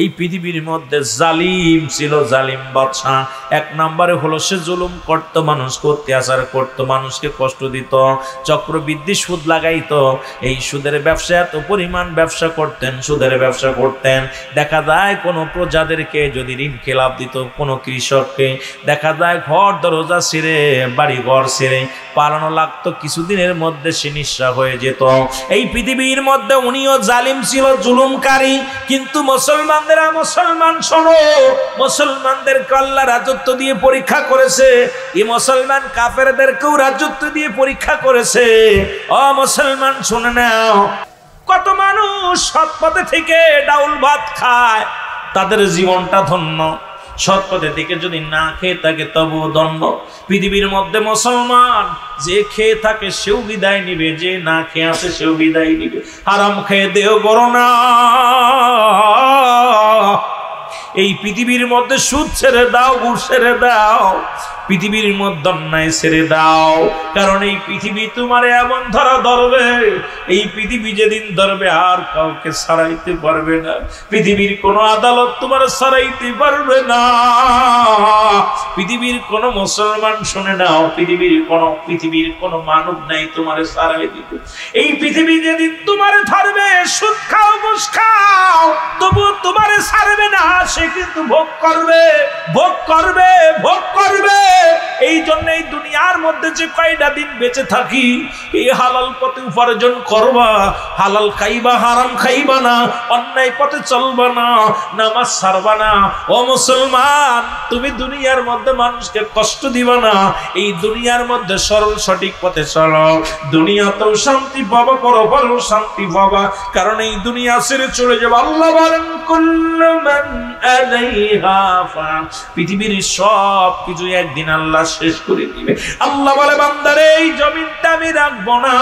এই পৃথিবীর মধ্যে জালিম ছিল, জালিম বাদশা। এক নম্বরে হলো সে জুলুম করত, মানুষকে অত্যাচার করত, মানুষকে কষ্ট দিত, চক্রবৃদ্ধি সুদ লাগাইত। এই সুদের ব্যবসা, এত পরিমাণ ব্যবসা করতেন, সুদের ব্যবসা করতেন। দেখা যায় কোনো প্রজাদেরকে যদি ঋণ খেলাপ দিত, কোনো কৃষককে দেখা যায় ঘর দরজা ছেড়ে, বাড়ি ঘর ছেড়ে পালানো লাগতো, কিছুদিনের মধ্যে সে নিঃস্ব হয়ে যেত। এই পৃথিবীর মধ্যে উনিও জালিম ছিল, জুলুমকারী। কিন্তু মুসলমান শোনো, মুসলমানদেরকে আল্লাহ রাজত্ব দিয়ে পরীক্ষা করেছে। এই মুসলমান কাফেরদেরকেও রাজত্ব দিয়ে পরীক্ষা করেছে। ও মুসলমান শুনে নাও, কত মানুষ সৎ পথে থেকে ডাউল ভাত খায়, তাদের জীবনটা ধন্য। সৎ পথে থেকে যদি না খেয়ে থাকে তবু দণ্ড। পৃথিবীর মধ্যে মুসলমান যে খেয়ে থাকে সেও বিদায় নিবে, যে না খেয়ে আছে সেও বিদায় নিবে। হারাম খেয়ে দেহ করো না। এই পৃথিবীর মধ্যে সুদ ছেড়ে দাও, ঘুষ ছেড়ে দাও, পৃথিবীর মধ্যে অন্যায় ছেড়ে দাও। কারণ এই পৃথিবী তোমার এমন ধরা ধরবে, এই পৃথিবী যেদিন ধরবে আর কাউকে ছাড়াইতে পারবে না। পৃথিবীর কোনো আদালত তোমার ছাড়াইতে পারবে না। পৃথিবীর কোনো মুসলমান শুনে নাও, পৃথিবীর কোনো মানব নাই তোমার ছাড়াই দিতে। এই পৃথিবী যেদিন তোমার ধরবে, সুদ খাও, ঘুষ খাও, তবু তোমার ছাড়বে না। সে কিন্তু ভোগ করবে, ভোগ করবে, ভোগ করবে। এই জন্য এই দুনিয়ার মধ্যে যে কয়টা দিন বেঁচে থাকি, এই হালাল পথে উপার্জন করবা, হালাল খাইবা, হারাম খাইবা না, অন্যায় পথে চলবা না, নামাজ ছাড়বা না। ও মুসলমান, তুমি দুনিয়ার মধ্যে মানুষকে কষ্ট দিবা না। এই দুনিয়ার মধ্যে সরল সঠিক পথে চলো, দুনিয়াতেও শান্তি পাবা, পরপরেও শান্তি পাবা। কারণ এই দুনিয়া ছেড়ে চলে যাবে। আল্লাহ বলেন কুল্লু মান আলাইহা ফান, পৃথিবীর সব কিছু একদিন আল্লাহ শেষ করে দিবে। আল্লাহ বলে বান্দারে, এই জমিনটা আমি রাখবো না,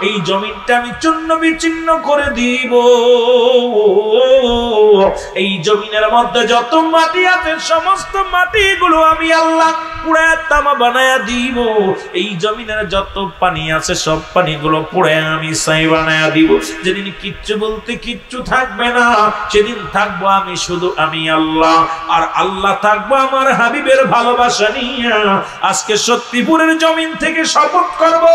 এই জমিনটা আমি চূর্ণ বিচ্ছিন্ন করে দিব। এই জমিনের মধ্যে যত মাটি আছে সমস্ত মাটিগুলো আমি আল্লাহ পুড়ে তামা বানায়া দিব। এই জমিনের যত পানি আছে সব পানিগুলো পুড়ে আমি ছাই বানায়া দিব। যেদিন কিচ্ছু বলতে কিচ্ছু থাকবে না, সেদিন থাকবো আমি শুধু, আমি আল্লাহ। আর আল্লাহ থাকবো আমার হাবিবের ভালোবাসা নিয়ে। আজকে সত্যিপুরের জমিন থেকে শপথ করব,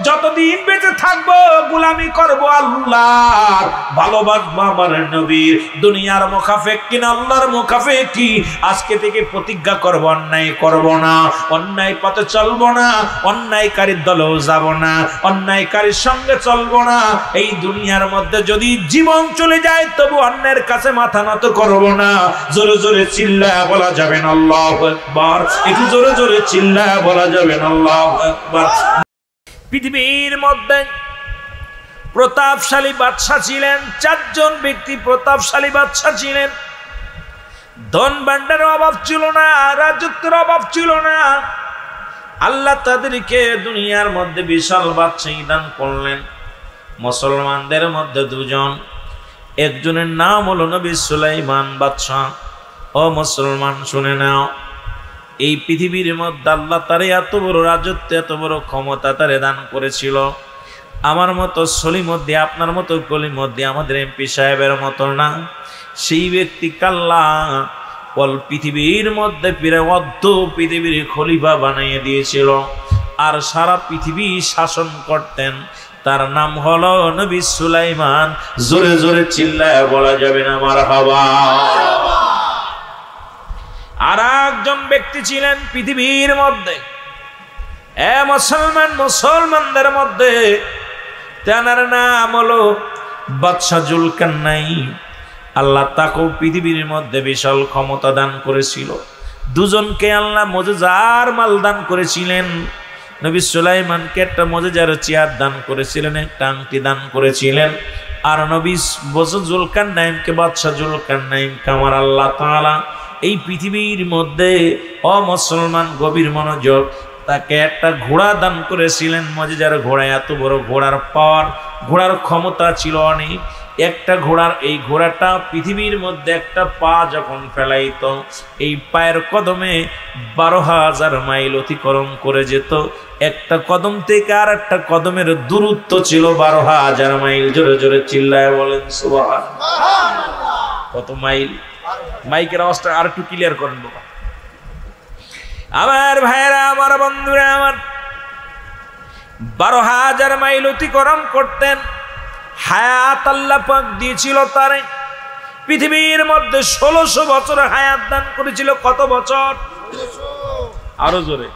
যতদিন বেঁচে থাকবো গোলামি করব আল্লাহ, ভালোবাসবো আমার নবীর। দুনিয়ার মুখাফেক কিনা আল্লাহর মুখাফেক কি, আজকে থেকে প্রতিজ্ঞা করব অন্যায় করব না, অন্যায় পথে চলবো না, অন্যায়কারীর দলেও যাব না, অন্যায়কারীর সঙ্গে চলবো না। এই দুনিয়ার মধ্যে যদি জীবন চলে যায় তবু অন্যের কাছে মাথা নত করব না। জোরে জোরে চিল্লায়া বলা যাবে না আল্লাহু আকবার, একটু জোরে জোরে চিল্লায়া বলা যাবে না আল্লাহু আকবার। পৃথিবীর মধ্যে প্রতাপশালী বাদশা ছিলেন, চারজন ব্যক্তি প্রতাপশালী বাদশা ছিলেন। ধন ভাণ্ডারের অভাব ছিল না, রাজত্বের অভাব ছিল না। আল্লাহ তাদেরকে দুনিয়ার মধ্যে বিশাল বাদশাহী দান করলেন। মুসলমানদের মধ্যে দুজন, একজনের নাম হলো নবী সুলাইমান বাদশা। ও মুসলমান শুনে নাও, এই পৃথিবীর মধ্যে আল্লাহ তারে এত বড় রাজত্ব, এত বড় ক্ষমতা তারে দান করেছিল। আমার মতো সলিমদ্দি, আপনার মতো কলিমদ্দি, আমাদের এমপি সাহেবের মতো না। সেই ব্যক্তি কাল্লা অল পৃথিবীর মধ্যে পৃথিবীর খলিফা বানিয়ে দিয়েছিল, আর সারা পৃথিবী শাসন করতেন। তার নাম হলো নবী সুলাইমান। জোরে জোরে চিল্লায় বলা যাবে না মারহাবা। আর একজন ব্যক্তি ছিলেন পৃথিবীর মধ্যে, মুসলমানদের মধ্যে, তার নাম হলো বাদশা জুলকারনাইন। আল্লাহ তাকেও পৃথিবীর মধ্যে বিশাল ক্ষমতা দান করেছিল। দুজনকে আল্লাহ মুজিজার মাল দান করেছিলেন। নবী সুলাইমানকে একটা মুজিজার চেয়ার দান করেছিলেন, একটা আংটি দান করেছিলেন। আর নবী জুলকারনাইনকে, বাদশা জুলকারনাইনকে আমার আল্লাহ তাআলা এই পৃথিবীর মধ্যে, মুসলমান গভীর মনোযোগ, তাকে একটা ঘোড়া দান করেছিলেন। মুজিজার ঘোড়া, এত বড় ঘোড়ার পাওয়ার, ঘোড়ার ক্ষমতা ছিল অনেক। একটা ঘোড়ার, এই ঘোড়াটা পৃথিবীর মধ্যে একটা পা যখন ফেলাইত, এই পায়ের কদমে 12,000 মাইল অতিক্রম করে যেত। একটা কদম থেকে আর একটা কদমের দূরত্ব ছিল 12,000 মাইল। জোরে জোরে চিল্লায় বলেন সুবহানাল্লাহ। কত মাইল? মাইকের আওয়াজটা আর একটু ক্লিয়ার করেন বাবা। আমার ভাইরা, আমার বন্ধুরা, আমার 12,000 মাইল অতিক্রম করতেন। হায়াত আল্লাহ পাক দিয়েছিল তারে। পৃথিবীর মধ্যে 1600 বছর হায়াত দান করেছিল। কত বছর? আরো জোরে।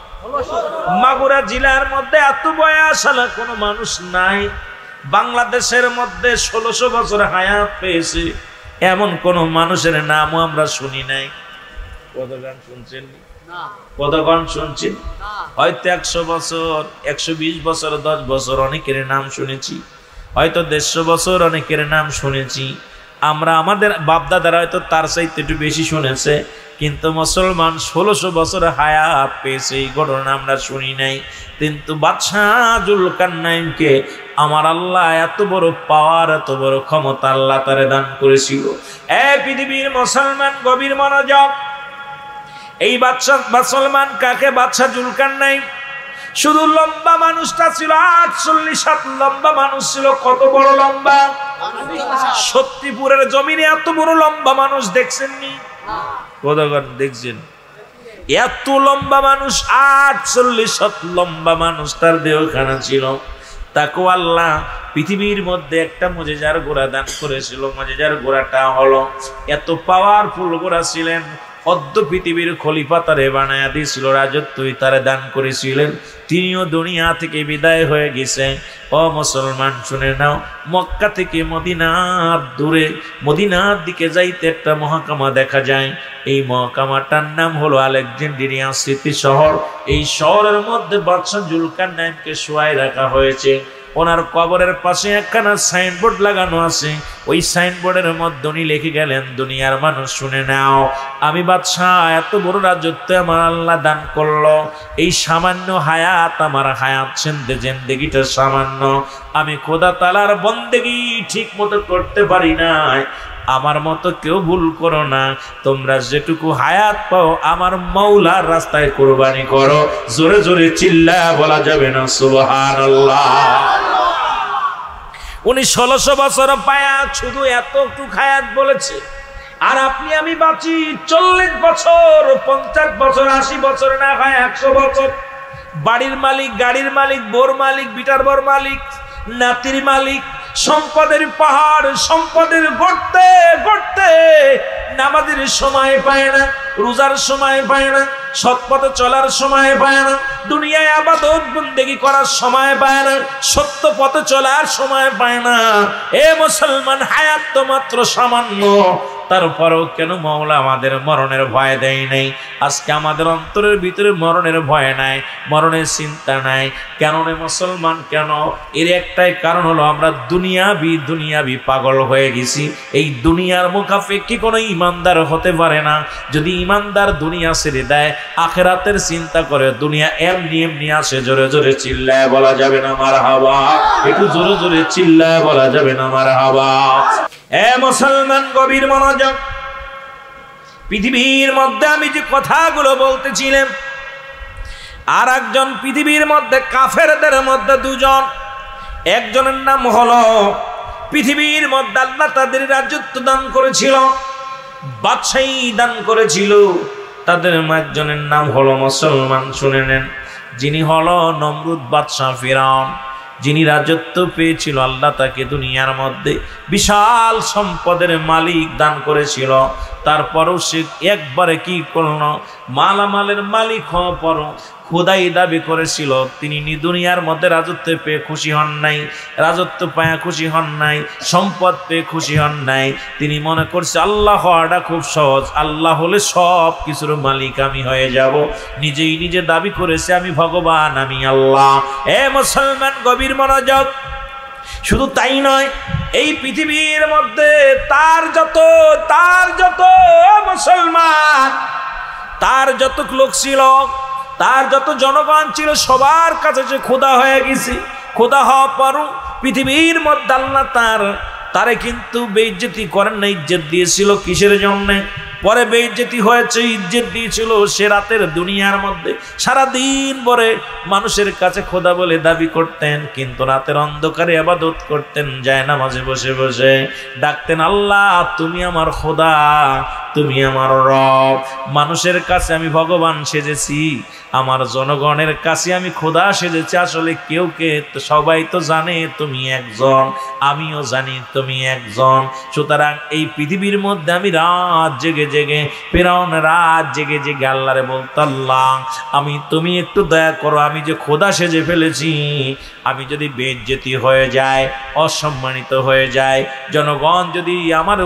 মাগুরা জেলার মধ্যে এত বয়সালা কোনো মানুষ নাই। বাংলাদেশের মধ্যে 1600 বছর হায়াত পেয়েছে এমন কোন মানুষের নামও আমরা শুনি নাই। কত গান শুনছেন? কত গান শুনছেন? হয়তো 100 বছর, 120 বছর, 10 বছর অনেকের নাম শুনেছি, হয়তো 150 বছর অনেকের নাম শুনেছি। আমরা আমাদের বাপদাদারা হয়তো তার চাইতে একটু বেশি শুনেছে, কিন্তু মুসলমান 1600 বছর হায়াত পেয়েছে এই ঘটনা আমরা শুনি নাই। কিন্তু বাদশাহ জুলকারনাইনকে আমার আল্লাহ এত বড় পাওয়ার, এত বড় ক্ষমতা আল্লাহ তারে দান করেছিল। পৃথিবীর মুসলমান গভীর মনোযোগ। এই বাদশাহ মুসলমান কাকে? বাদশাহ জুলকারনাইন। শুধু লম্বা মানুষটা ছিল 48 হাত লম্বা মানুষ ছিল। কত বড় লম্বা! সত্যিপুরের জমিনে এত বড় লম্বা মানুষ দেখছেননি? কতক্ষণ দেখছেন? এত লম্বা মানুষ, 48 হাত লম্বা মানুষ তার দেহখানা ছিল। তাকে আল্লাহ পৃথিবীর মধ্যে একটা মুজিজার ঘোড়া দান করেছিল। মুজিজার ঘোড়াটা হলো, এত পাওয়ারফুল ঘোড়া ছিলেন, অদ্য পৃথিবীর খলিফা তারে বানায়া দিয়েছিল, রাজত্বই তারে দান করেছিলেন। তিনিও দুনিয়া থেকে বিদায় হয়ে গেছে। ও মুসলমান শুনে নাও, মক্কা থেকে মদিনার দূরে, মদিনার দিকে যাইতে একটা মহাকামা দেখা যায়। এই মহাকামাটার নাম হলো আলেকজান্দ্রিয়া স্মৃতি শহর। এই শহরের মধ্যে বাদশাহ জুলকারনাইনকে শোয়াই রাখা হয়েছে। ওনার কবরের পাশে একখানা সাইনবোর্ড লাগানো আছে। ওই সাইনবোর্ডের মধ্যে উনি লিখে গেলেন, দুনিয়ার মানুষ শুনে নাও, আমি বাদশাহ, এত বড় রাজত্ব আমার আল্লাহ দান করলো। এই সামান্য হায়াত, আমার হায়াত জিন্দেগিটা সামান্য, আমি খোদা তাআলার বন্দেগি ঠিক মতো করতে পারি নাই। আমার মতো কেউ ভুল করো না। তোমরা যেটুকু হায়াত পাও আমার মাওলার রাস্তায় কুরবানি করো। জোরে জোরে চিল্লায়া বলা যাবে না সুবহানাল্লাহ। উনি 1600 বছর পায়া শুধু এতটুকু হায়াত বলেছে। আর আপনি আমি বাঁচি 40 বছর, 50 বছর, 80 বছর, না হয় 100 বছর। বাড়ির মালিক, গাড়ির মালিক, বোর মালিক, বিটার বোর মালিক, নাতির মালিক, সম্পদের পাহাড়, সম্পদের গড়তে গড়তে নামাজের সময় পায় না, রোজার সময় পায় না, সৎপথে চলার সময় পায় না, দুনিয়ায় ইবাদত বন্দেগী করার সময় পায় না, সত্য পথে চলার সময় পায় না। এ মুসলমান, হায়াত তো মাত্র সামান্য, তারপরেও কেন মাওলা আমাদের মরণের ভয় দেয় নাই? আজকে আমাদের অন্তরের ভিতরে মরণের ভয় নাই, মরণের চিন্তা নাই। কেন রে মুসলমান, কেন? এর একটাই কারণ হলো আমরা দুনিয়াবি পাগল হয়ে গেছি। এই দুনিয়ার মুখাপেক্ষী কোনো ইমানদার হতে পারে না। যদি ইমানদার দুনিয়া ছেড়ে দেয়, আখিরাতের চিন্তা করে, দুনিয়া এমনি এমনি আসে। জোরে জোরে চিল্লায় বলা যাবে না মারহাবা? একটু জোরে জোরে চিল্লায় বলা যাবে না মারহাবা? এ মুসলমান গভীর মনোযোগ। পৃথিবীর মধ্যে আমি যে কথাগুলো বলতেছিলাম, আর একজন পৃথিবীর মধ্যে কাফেরদের মধ্যে দুজন। একজনের নাম হলো, পৃথিবীর মধ্যে আল্লাহ তাদের রাজত্ব দান করেছিল, বাদশাহী দান করেছিল। তাদের একজনের নাম হলো, মুসলমান শুনে নেন, যিনি হলো নমরুদ বাদশাহ ফিরাউন। যিনি রাজত্ব পেয়েছিল, আল্লাহ তাকে দুনিয়ার মধ্যে বিশাল সম্পদের মালিক দান করেছিল। তারপরও সে একবারে কি করল? মালামালের মালিক হওয়ার পরও খোদাই দাবি করেছিল। তিনি দুনিয়ার মধ্যে রাজত্ব পেয়ে খুশি হন নাই, রাজত্ব পায়া খুশি হন নাই, সম্পদ পেয়ে খুশি হন নাই। তিনি মনে করছে আল্লাহ হওয়াটা খুব সহজ, আল্লাহ হলে সব কিছুর মালিক আমি হয়ে যাব। নিজেই নিজে দাবি করেছে আমি ভগবান, আমি আল্লাহ। এ মুসলমান গভীর মনোযোগ। শুধু তাই নয়, এই পৃথিবীর মধ্যে তার যত মুসলমান, তার যত লোক ছিল, তার যত জনগণ ছিল, সবার কাছে সে খোদা হয়ে গেছে। খোদা হওয়া পরও পৃথিবীর মধ্যে আল্লাহ তারে কিন্তু বেইজ্জতি করেন না, ইজ্জত দিয়েছিল। কিসের জন্যে? পরে বেইজ্জতি হয়েছে, ইজ্জত দিয়েছিল সে রাতের দুনিয়ার মধ্যে। সারাদিন পরে মানুষের কাছে খোদা বলে দাবি করতেন, কিন্তু রাতের অন্ধকারে ইবাদত করতেন, যায় নামাজে বসে বসে ডাকতেন, আল্লাহ তুমি আমার খোদা, তুমি আমার রব। মানুষের কাছে আমি ভগবান সেজেছি, আমার জনগণের কাছে আমি খোদা সেজেছি। আসলে কেউ কে সবাই তো জানে তুমি একজন, আমিও জানি তুমি একজন। সুতরাং এই পৃথিবীর মধ্যে আমি রাত জেগে জেগে, ফিরআউন রাত জেগে জেগে আল্লাহরে বলতো, আল্লাহ আমি তুমি একটু দয়া করো, আমি যে খোদা সেজে ফেলেছি, আমি যদি বেইজ্জতি হয়ে যায়, অসম্মানিত হয়ে যায়, জনগণ যদি আমার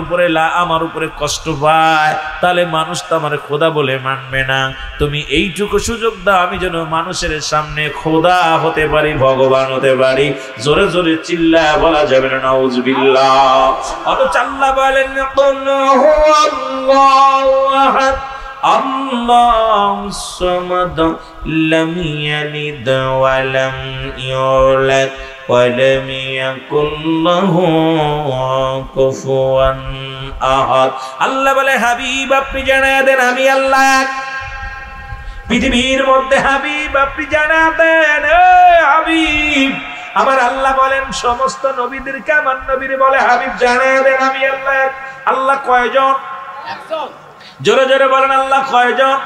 উপরে কষ্ট পায়, তাহলে মানুষ তো আমার খোদা বলে মানবে না। তুমি এইটুকু সুযোগ দাও, আমি যেন মানুষের সামনে খোদা হতে পারি, ভগবান হতে পারি। জোরে জোরে চিল্লা বলা যাবে না নাউজুবিল্লাহ। অথচ আল্লাহ বলেন আল্লাহুস সামাদ লাম ইয়ালিদ ওয়া লাম ইউলাদ ওয়া লাম ইয়াকুল লাহু কুফুয়ান আহাদ। আল্লাহ বলে, হাবিব আপনি জানায়া দেন আমি আল্লাহ এক। পৃথিবীর মধ্যে হাবিব আপনি জানায়া দেন, হাবিব আমার আল্লাহ বলেন সমস্ত নবীদেরকে আমার নবীর বলে, হাবিব জানায়া দেন আমি আল্লাহ এক। আল্লাহ কয়জন? একজন। জোরে জোরে বলেন আল্লাহ কয়জন?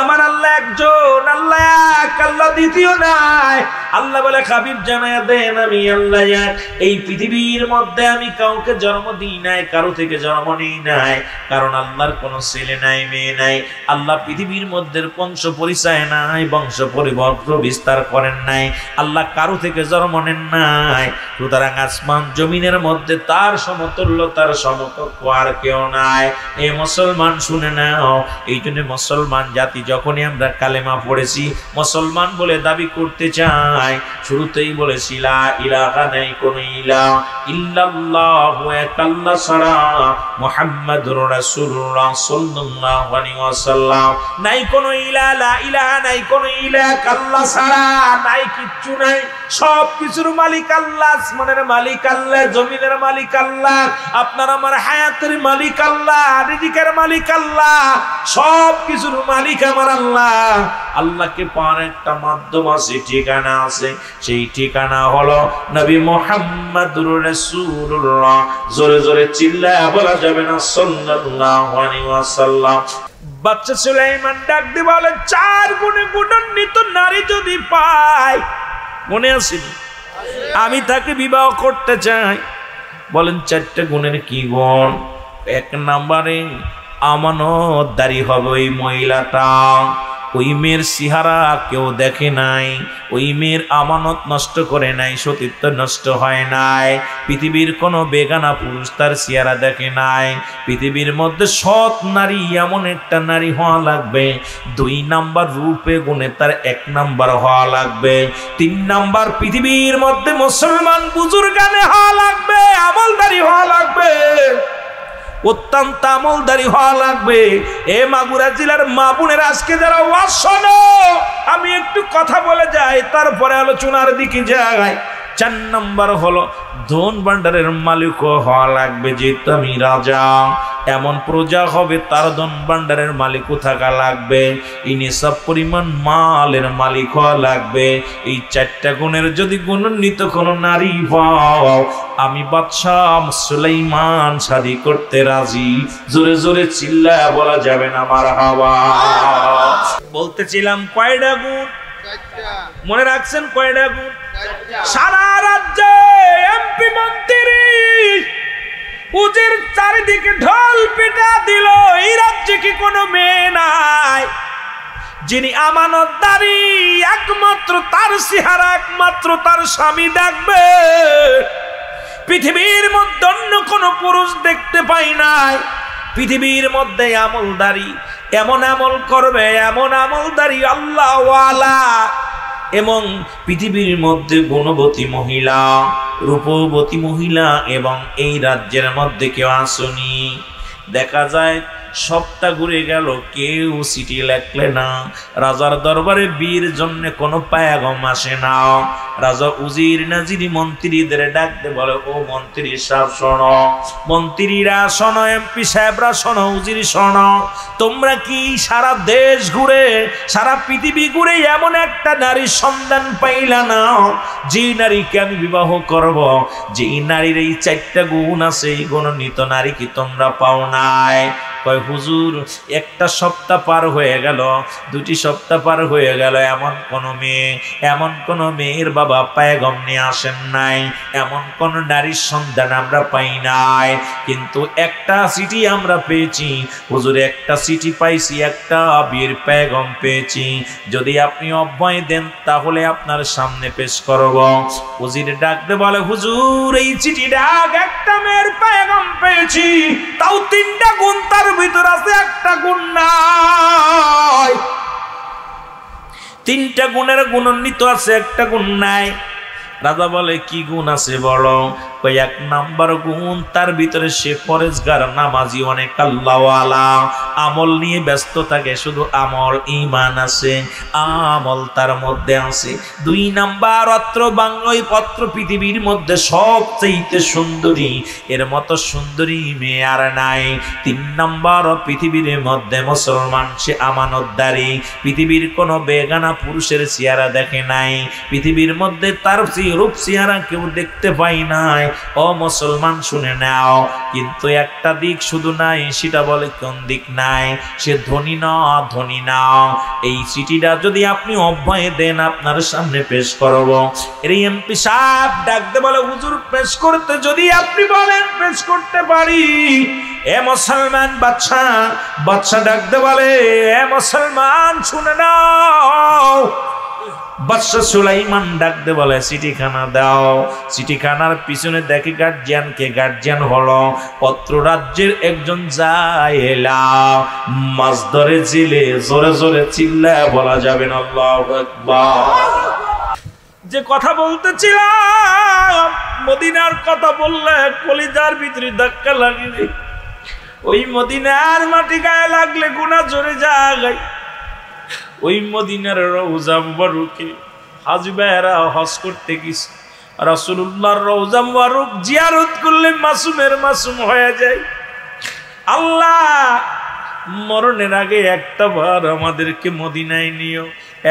আমার আল্লাহ একজন, আল্লাহ এক, আল্লাহ দ্বিতীয় নাই। আল্লাহ বলে, হাবিব জানায়া দেন আমি আল্লাহ এক। এই পৃথিবীর মধ্যে আমি কাউকে জন্ম দিই নাই, কারো থেকে জন্ম নিই নাই, কারণ আল্লাহর কোনো ছেলে নাই, মেয়ে নাই। আল্লাহ পৃথিবীর মধ্যে বংশ পরিচয় নাই, বংশ পরিবর্তন বিস্তার করেন নাই, আল্লাহ কারো থেকে জন্ম নেন নাই। সুতরাং আসমান জমিনের মধ্যে তার সমতুল্য, তার সমকক্ষ আর কেউ নাই। এ মুসলমান শুনে নাও, এই জন্য মুসলমান জাতি যখনই আমরা কালেমা পড়েছি, মুসলমান বলে দাবি করতে চাই, শুরুতেই বলেছি লা ইলাহা, নাই কোন ইলাহ ইল্লাল্লাহু, এক আল্লাহ ছাড়া, মুহাম্মাদুর রাসূলুল্লাহ সাল্লাল্লাহু আলাইহি ওয়াসাল্লাম, নাই কোন ইলাহ, লা ইলাহা নাই কোন ইলাহ, আল্লাহ ছাড়া নাই কিচ্ছু নাই। সব কিছুর মালিক আল্লাহ, আসমানের মালিক আল্লাহ, জমিনের মালিক আল্লাহ, আপনার আমার হায়াতের মালিক আল্লাহ, রিজিকের মালিক আল্লাহ, সব কিছুর মালিক আমার আল্লাহ। আল্লাহকে পাওয়ার একটা মাধ্যম আছে, ঠিকানা আছে, সেই ঠিকানা হলো নবী মুহাম্মদুর রাসূলুল্লাহ। জোরে জোরে চিল্লায়া বলা যাবে না সাল্লাল্লাহু আলাইহি ওয়াসাল্লাম। বাচ্চা সুলাইমান ডাক দিয়ে বলে, 4 গুণে গুণান্বিত নারী যদি পায়, মনে আছে আমি তাকে বিবাহ করতে চাই। বলেন 4টা গুণের কি গুণ? 1 নম্বরে আমানতদারি হবে ওই মহিলাটা। ওই মেয়ের চেহারা কেউ দেখে নাই, ওই মেয়ের আমানত নষ্ট করে নাই, সতীত্ব নষ্ট হয় নাই, পৃথিবীর কোনো বেগানা পুরুষ তার চেহারা দেখে নাই। পৃথিবীর মধ্যে সৎ নারী এমন একটা নারী হওয়া লাগবে। 2 নাম্বার রূপে গুণে তার 1 নাম্বার হওয়া লাগবে। 3 নাম্বার পৃথিবীর মধ্যে মুসলমান বুজুর্গানে হওয়া লাগবে, আমলদারি হওয়া লাগবে, অত্যন্ত আমলদারি হওয়া লাগবে। এ মাগুরা জেলার মা বোনের আজকে যারা ওয়াজ শোনো, আমি একটু কথা বলে যাই, তারপরে আলোচনার দিকে যাই। 4 নম্বর হলো ধন ভান্ডারের মালিক হওয়া লাগবে। যেহেতু আমি রাজা, এমন প্রজা হবে তার ধন ভান্ডারের মালিকও থাকা লাগবে, এই নিসাব পরিমাণ মালের মালিক হওয়া লাগবে। এই 4টা গুণের যদি গুণান্বিত কোনো নারী পাও, আমি বাদশাহ সুলাইমান শাদী করতে রাজি। জোরে জোরে চিল্লায়া বলা যাবে না মারহাবা। বলতেছিলাম কয়টা গুণ? মনে রাখছেন কয়টা গুণ? সারা রাজ্যে এমপি মন্ত্রী উজির চারিদিকে ঢোল পিটা দিল, এই রাজ্যে কি কোনো মেয়ে নাই যিনি আমানতদারি? একমাত্র তার চেহারা একমাত্র তার স্বামী দেখবে। পৃথিবীর মধ্যে অন্য কোনো পুরুষ দেখতে পাই নাই। পৃথিবীর মধ্যে আমলদারি, এমন আমল করবে, এমন আমলদারি আল্লাহ ওয়ালা, এবং পৃথিবীর মধ্যে গুণবতী মহিলা, রূপবতী মহিলা এবং এই রাজ্যের মধ্যে কেউ আসেনি। দেখা যায় সপ্তাহ ঘুরে গেল, কেউ চিঠি লেখলে না। রাজার দরবারে বীর জন্য কোনো পায়াগম আসে না। রাজা উজির নাজিরি মন্ত্রীদের ডাকতে বলে, ও মন্ত্রী সাহেব শোনো, মন্ত্রীরা শোনো, এমপি সাহেবরা শোনো, উজির শোনো, তোমরা কি সারা দেশ ঘুরে, সারা পৃথিবী ঘুরে এমন একটা নারীর সন্ধান পাইলা না যে নারীকে আমি বিবাহ করব, যে নারীর এই 4টা গুণ আছে, এই গুণান্বিত নারী কি তোমরা পাও নাই? কয় হুজুর একটা সপ্তাহ পার হয়ে গেল, 2টি সপ্তাহ পার হয়ে গেল, এমন কোন মেয়ের বাবা পায়গাম নিয়ে আসেন নাই, এমন কোন নারীর সন্তান আমরা পাই নাই, কিন্তু একটা চিঠি আমরা পেয়েছি হুজুর, একটা চিঠি পাইছি, একটা বিয়ের পায়গাম পেয়েছি, যদি আপনি অভয় দেন তাহলে আপনার সামনে পেশ করব। উজির ডাকতে বলে হুজুর এই চিঠি ডাক, একটা মেয়ের পায়গাম পেয়েছি, তাও 3টা গুণ, তার ভিতর আছে একটা গুণ নাই, 3টা গুণের গুণান্বিত আছে, একটা গুণ নাই। রাজা বলে কি গুণ আছে বলো? কই 1 নাম্বার গুণ, তার ভিতরে সে পরেজগার, নামাজি, অনেক আল্লাহওয়ালা, আমল নিয়ে ব্যস্ত থাকে, শুধু আমল, ঈমান আছে, আমল তার মধ্যে আছে। 2 নাম্বার, অত্র বাংলায় পত্র পৃথিবীর মধ্যে সবচেয়ে সুন্দরী, এর মতো সুন্দরী মেয়ে আর নাই। 3 নাম্বার, পৃথিবীর মধ্যে মুসলমান, সে আমানতদারি, পৃথিবীর কোনো বেগানা পুরুষের চেহারা দেখে নাই, পৃথিবীর মধ্যে তার রূপ চেহারা কেউ দেখতে পাই নাই। ও মুসলমান শুনে নাও, কিন্তু একটা দিক শুধু নাই, সেটা বলে কোন দিক নাই? সে ধনী না। এই চিঠিটা যদি আপনি অভয় দেন আপনার সামনে পেশ করব। এর এমপি সাহেব ডাকতে বলে হুজুর পেশ করতে যদি আপনি বলেন পেশ করতে পারি। এ মুসলমান বাদশা ডাকতে বলে এ মুসলমান শুনে নাও। বাদশা সুলাইমান ডাকতে বলে চিঠিখানা দাও। চিঠিখানার পিছনে দেখে গার্জিয়ান হলো পত্র রাজ্যের একজন জায়েলা। মাছ ধরে জেলে জোরে জোরে চিল্লায় বলা যাবে না আল্লাহু আকবার। যে কথা বলতেছিলাম, মদিনার কথা বললে কলিজার ভিতরে ধাক্কা লাগে। ওই মদিনার মাটি গায়ে লাগলে গুনাহ জোরে যায়। ওই মদিনার রওজা মুবারকে হাজী ভাইরা হজ করতে গেছে, রাসূলুল্লাহর রওজা মুবারক জিয়ারত করলে মাসুমের মাসুম হয়ে যায়। আল্লাহ মরণের আগে একটাবার আমাদেরকে মদিনায় নিও,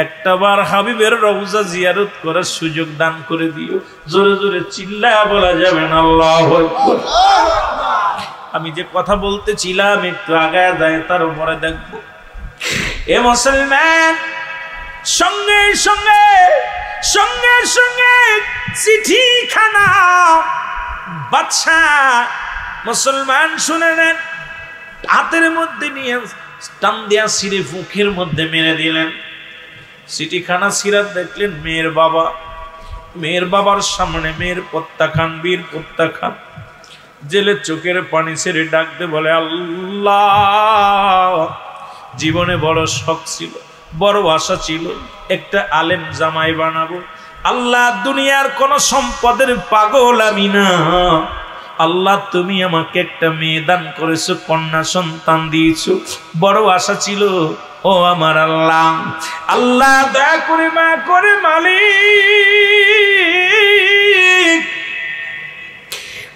একটাবার হাবিবের রওজা জিয়ারত করার সুযোগ দান করে দিও। জোরে জোরে চিল্লায়া বলা যাবে না আল্লাহু আকবার। আমি যে কথা বলতেছিলাম একটু আগায় যায়, তার উপরে দেখবো এ মুসলমান সঙ্গে সঙ্গে চিঠিখানা বাদশা মুসলমান শুনে নেন, হাতের মধ্যে নিয়ে টান দিয়া ছিঁড়ে মুখের মধ্যে মেরে দিলেন। চিঠিখানা ছিঁড়া দেখলেন মেয়ের বাবার সামনে মেয়ের প্রত্যাখ্যান, বীর প্রত্যাখ্যান। জেলে চোখের পানি ছেড়ে ডাকতে বলে আল্লাহ, জীবনে বড় শখ ছিল, বড় আশা ছিল একটা আলেম জামাই বানাবো। আল্লাহ দুনিয়ার কোন সম্পদের পাগল আমি না। আল্লাহ তুমি আমাকে একটা মেয়ে দান করেছো, কন্যা সন্তান দিয়েছো, বড় আশা ছিল। ও আমার আল্লাহ দয়া করে মায়া করে মালিক,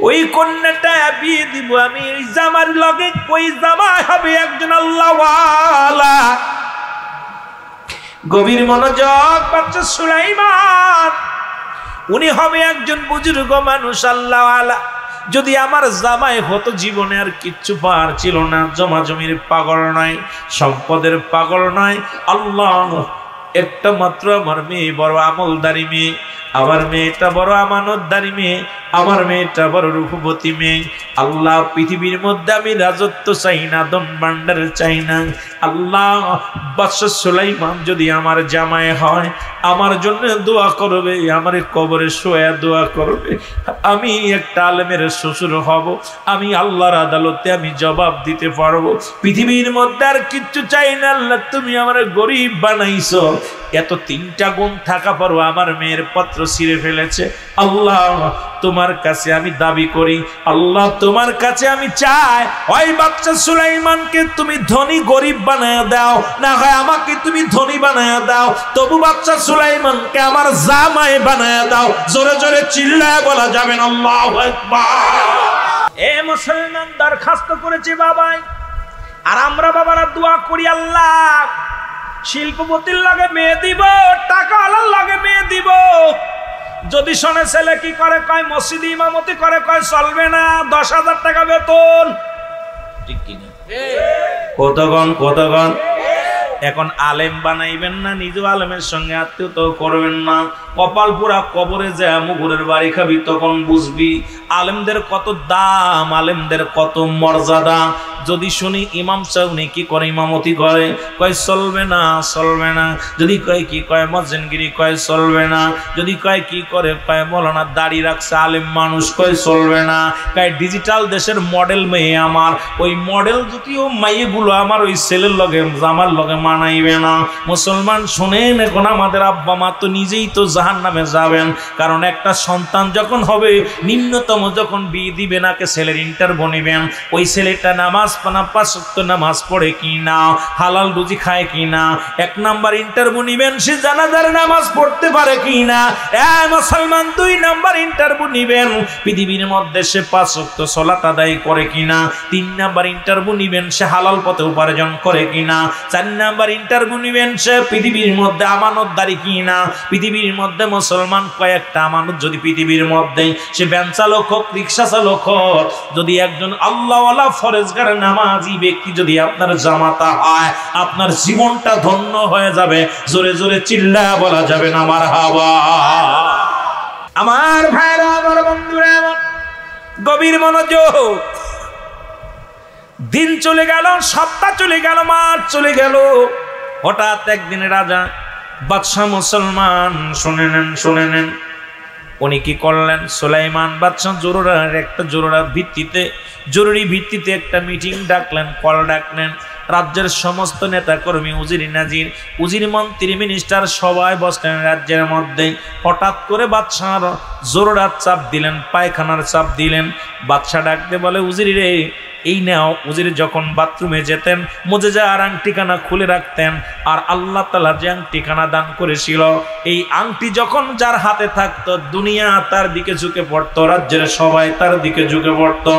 ওই কন্যাটা বিয়ে দিব আমি। ওই জামার লগে ওই জামাই হবে একজন আল্লাহওয়ালা। গভীর মনোযোগ, বাচ্চা সুলাইমান উনি হবে একজন বুজুর্গ মানুষ আল্লাহওয়ালা। যদি আমার জামাই হতো, জীবনে আর কিচ্ছু পার ছিল না। জমাজমির পাগল নয়, সম্পদের পাগল নয়। আল্লাহ একটা মাত্র আমার মেয়ে বড় আমলদারি মেয়ে, আমার মেয়েটা বড় আমানতদারি মেয়ে, আমার মেয়েটা বড় রূপবতী মেয়ে। আল্লাহ পৃথিবীর মধ্যে আমি রাজত্ব চাই না, ধন ভান্ডার চাই না। আল্লাহ বাদশা সুলাইমান যদি আমার জামাই হয়, আমার জন্য দোয়া করবে, আমার কবরে শোয়া দোয়া করবে। আমি একটা আলেমের শ্বশুর হব, আমি আল্লাহর আদালতে আমি জবাব দিতে পারবো। পৃথিবীর মধ্যে আর কিচ্ছু চাই না। আল্লাহ তুমি আমার গরিব বানাইছো, এত 3টা গুণ থাকা পরও আমার মেয়ের পত্র ছিঁড়ে ফেলেছে। আল্লাহ তোমার কাছে আমি দাবি করি, আল্লাহ তোমার কাছে আমি চাই, ওই বাচ্চা সুলাইমানকে তুমি ধনী গরিব বানায় দাও, না হয় আমাকে তুমি ধনী বানায় দাও, তবু বাচ্চা সুলাইমানকে আমার জামাই বানায় দাও। জোরে জোরে চিল্লায় বলা যাবে না আল্লাহু আকবার। এ মুসলমান দরখাস্ত করেছে বাবাই, আর আমরা বাবারা দোয়া করি আল্লাহ শিল্পপতির লাগে মেয়ে দিব, টাকা আলার লাগে মেয়ে দিব। যদি শোনে ছেলে কি করে, কয় মসজিদে ইমামতি করে, কয় চলবে না, 10,000 টাকা বেতন। ঠিক কিনা? কতক্ষণ এখন আলেম বানাইবেন না, নিজেও আলেমের সঙ্গে আত্মীয়তা করবেন না। কপাল পুরা কবরে যা মুগুরের বাড়ি খাবি, তখন বুঝবি আলেমদের কত দাম, আলেমদের কত মর্যাদা। যদি শুনি ইমাম সাহেব উনি কি করে, ইমামতি করে, কয় চলবে না। যদি কয় কি কয় মজ্জেনগিরি, কয় চলবে না। যদি কয় কি করে, কয় মৌলানা দাড়ি রাখছে আলেম মানুষ, কয় চলবে না। কয় ডিজিটাল দেশের মডেল মেয়ে আমার, ওই মডেল যদিও মাইয়েগুলো আমার ওই ছেলের লগে জামার লগে মানাইবে না। মুসলমান শুনেন, এখন আমাদের আব্বা মা তো নিজেই তো জাহান্নামে যাবেন। কারণ একটা সন্তান যখন হবে, নিম্নতম যখন বিয়ে দিবে নাকে ছেলের ইন্টারভিউ নেবেন, ওই ছেলেটা নামাজ পানা 5 ওয়াক্ত নামাজ পড়ে কি না, হালাল রুজি খায় কি না। 1 নাম্বার ইন্টারভিউ নেবেন, সে জানাজার নামাজ পড়তে পারে কি না। মুসলমান 2 নাম্বার ইন্টারভিউ নেবেন, পৃথিবীর মধ্যে সে 5 ওয়াক্ত সালাত আদায় করে কি না। 3 নাম্বার ইন্টারভিউ নেবেন, সে হালাল পথে উপার্জন করে কি না। 4 নাম্বার ইন্টারভিউ নেবেন, সে পৃথিবীর মধ্যে আমানতদারি কি না। পৃথিবীর মধ্যে মুসলমান কয়েকটা আমানত যদি পৃথিবীর মধ্যে সে ভ্যান চালক হোক, রিক্সা চালক হোক, যদি একজন আল্লাহওয়ালা ফরেজগার নামাজি ব্যক্তি যদি আপনার জামাতা হয়, আপনার জীবনটা ধন্য হয়ে যাবে। জোরে জোরে চিল্লা বলা যাবে না মারহাবা। আমার ভাইরা, আমার বন্ধুরা, আমার গভীর মনোযোগ। দিন চলে গেল, সপ্তাহ চলে গেল, মাস চলে গেল। হঠাৎ একদিন রাজা বাদশাহ মুসলমান শুনে নেন উনি কি করলেন। সুলাইমান বাদশাহ জরুরি ভিত্তিতে একটা মিটিং ডাকলেন, কল ডাকলেন। রাজ্যের সমস্ত নেতাকর্মী, উজির নাজির, উজির মন্ত্রী, মিনিস্টার সবাই বসলেন রাজ্যের মধ্যে। হঠাৎ করে বাদশাহর জরুরাত চাপ দিলেন, পায়খানার চাপ দিলেন। বাদশাহ ডাকতে বলে, উজির রে, এই নাও। উজির যখন বাথরুমে যেতেন, মুজেজার আংটিখানা খুলে রাখতেন। আর আল্লাহ তাআলা যে আংটিখানা দান করেছিল, এই আংটি যখন যার হাতে থাকতো, দুনিয়া তার দিকে ঝুঁকে পড়তো, রাজ্যের সবাই তার দিকে ঝুঁকে পড়তো।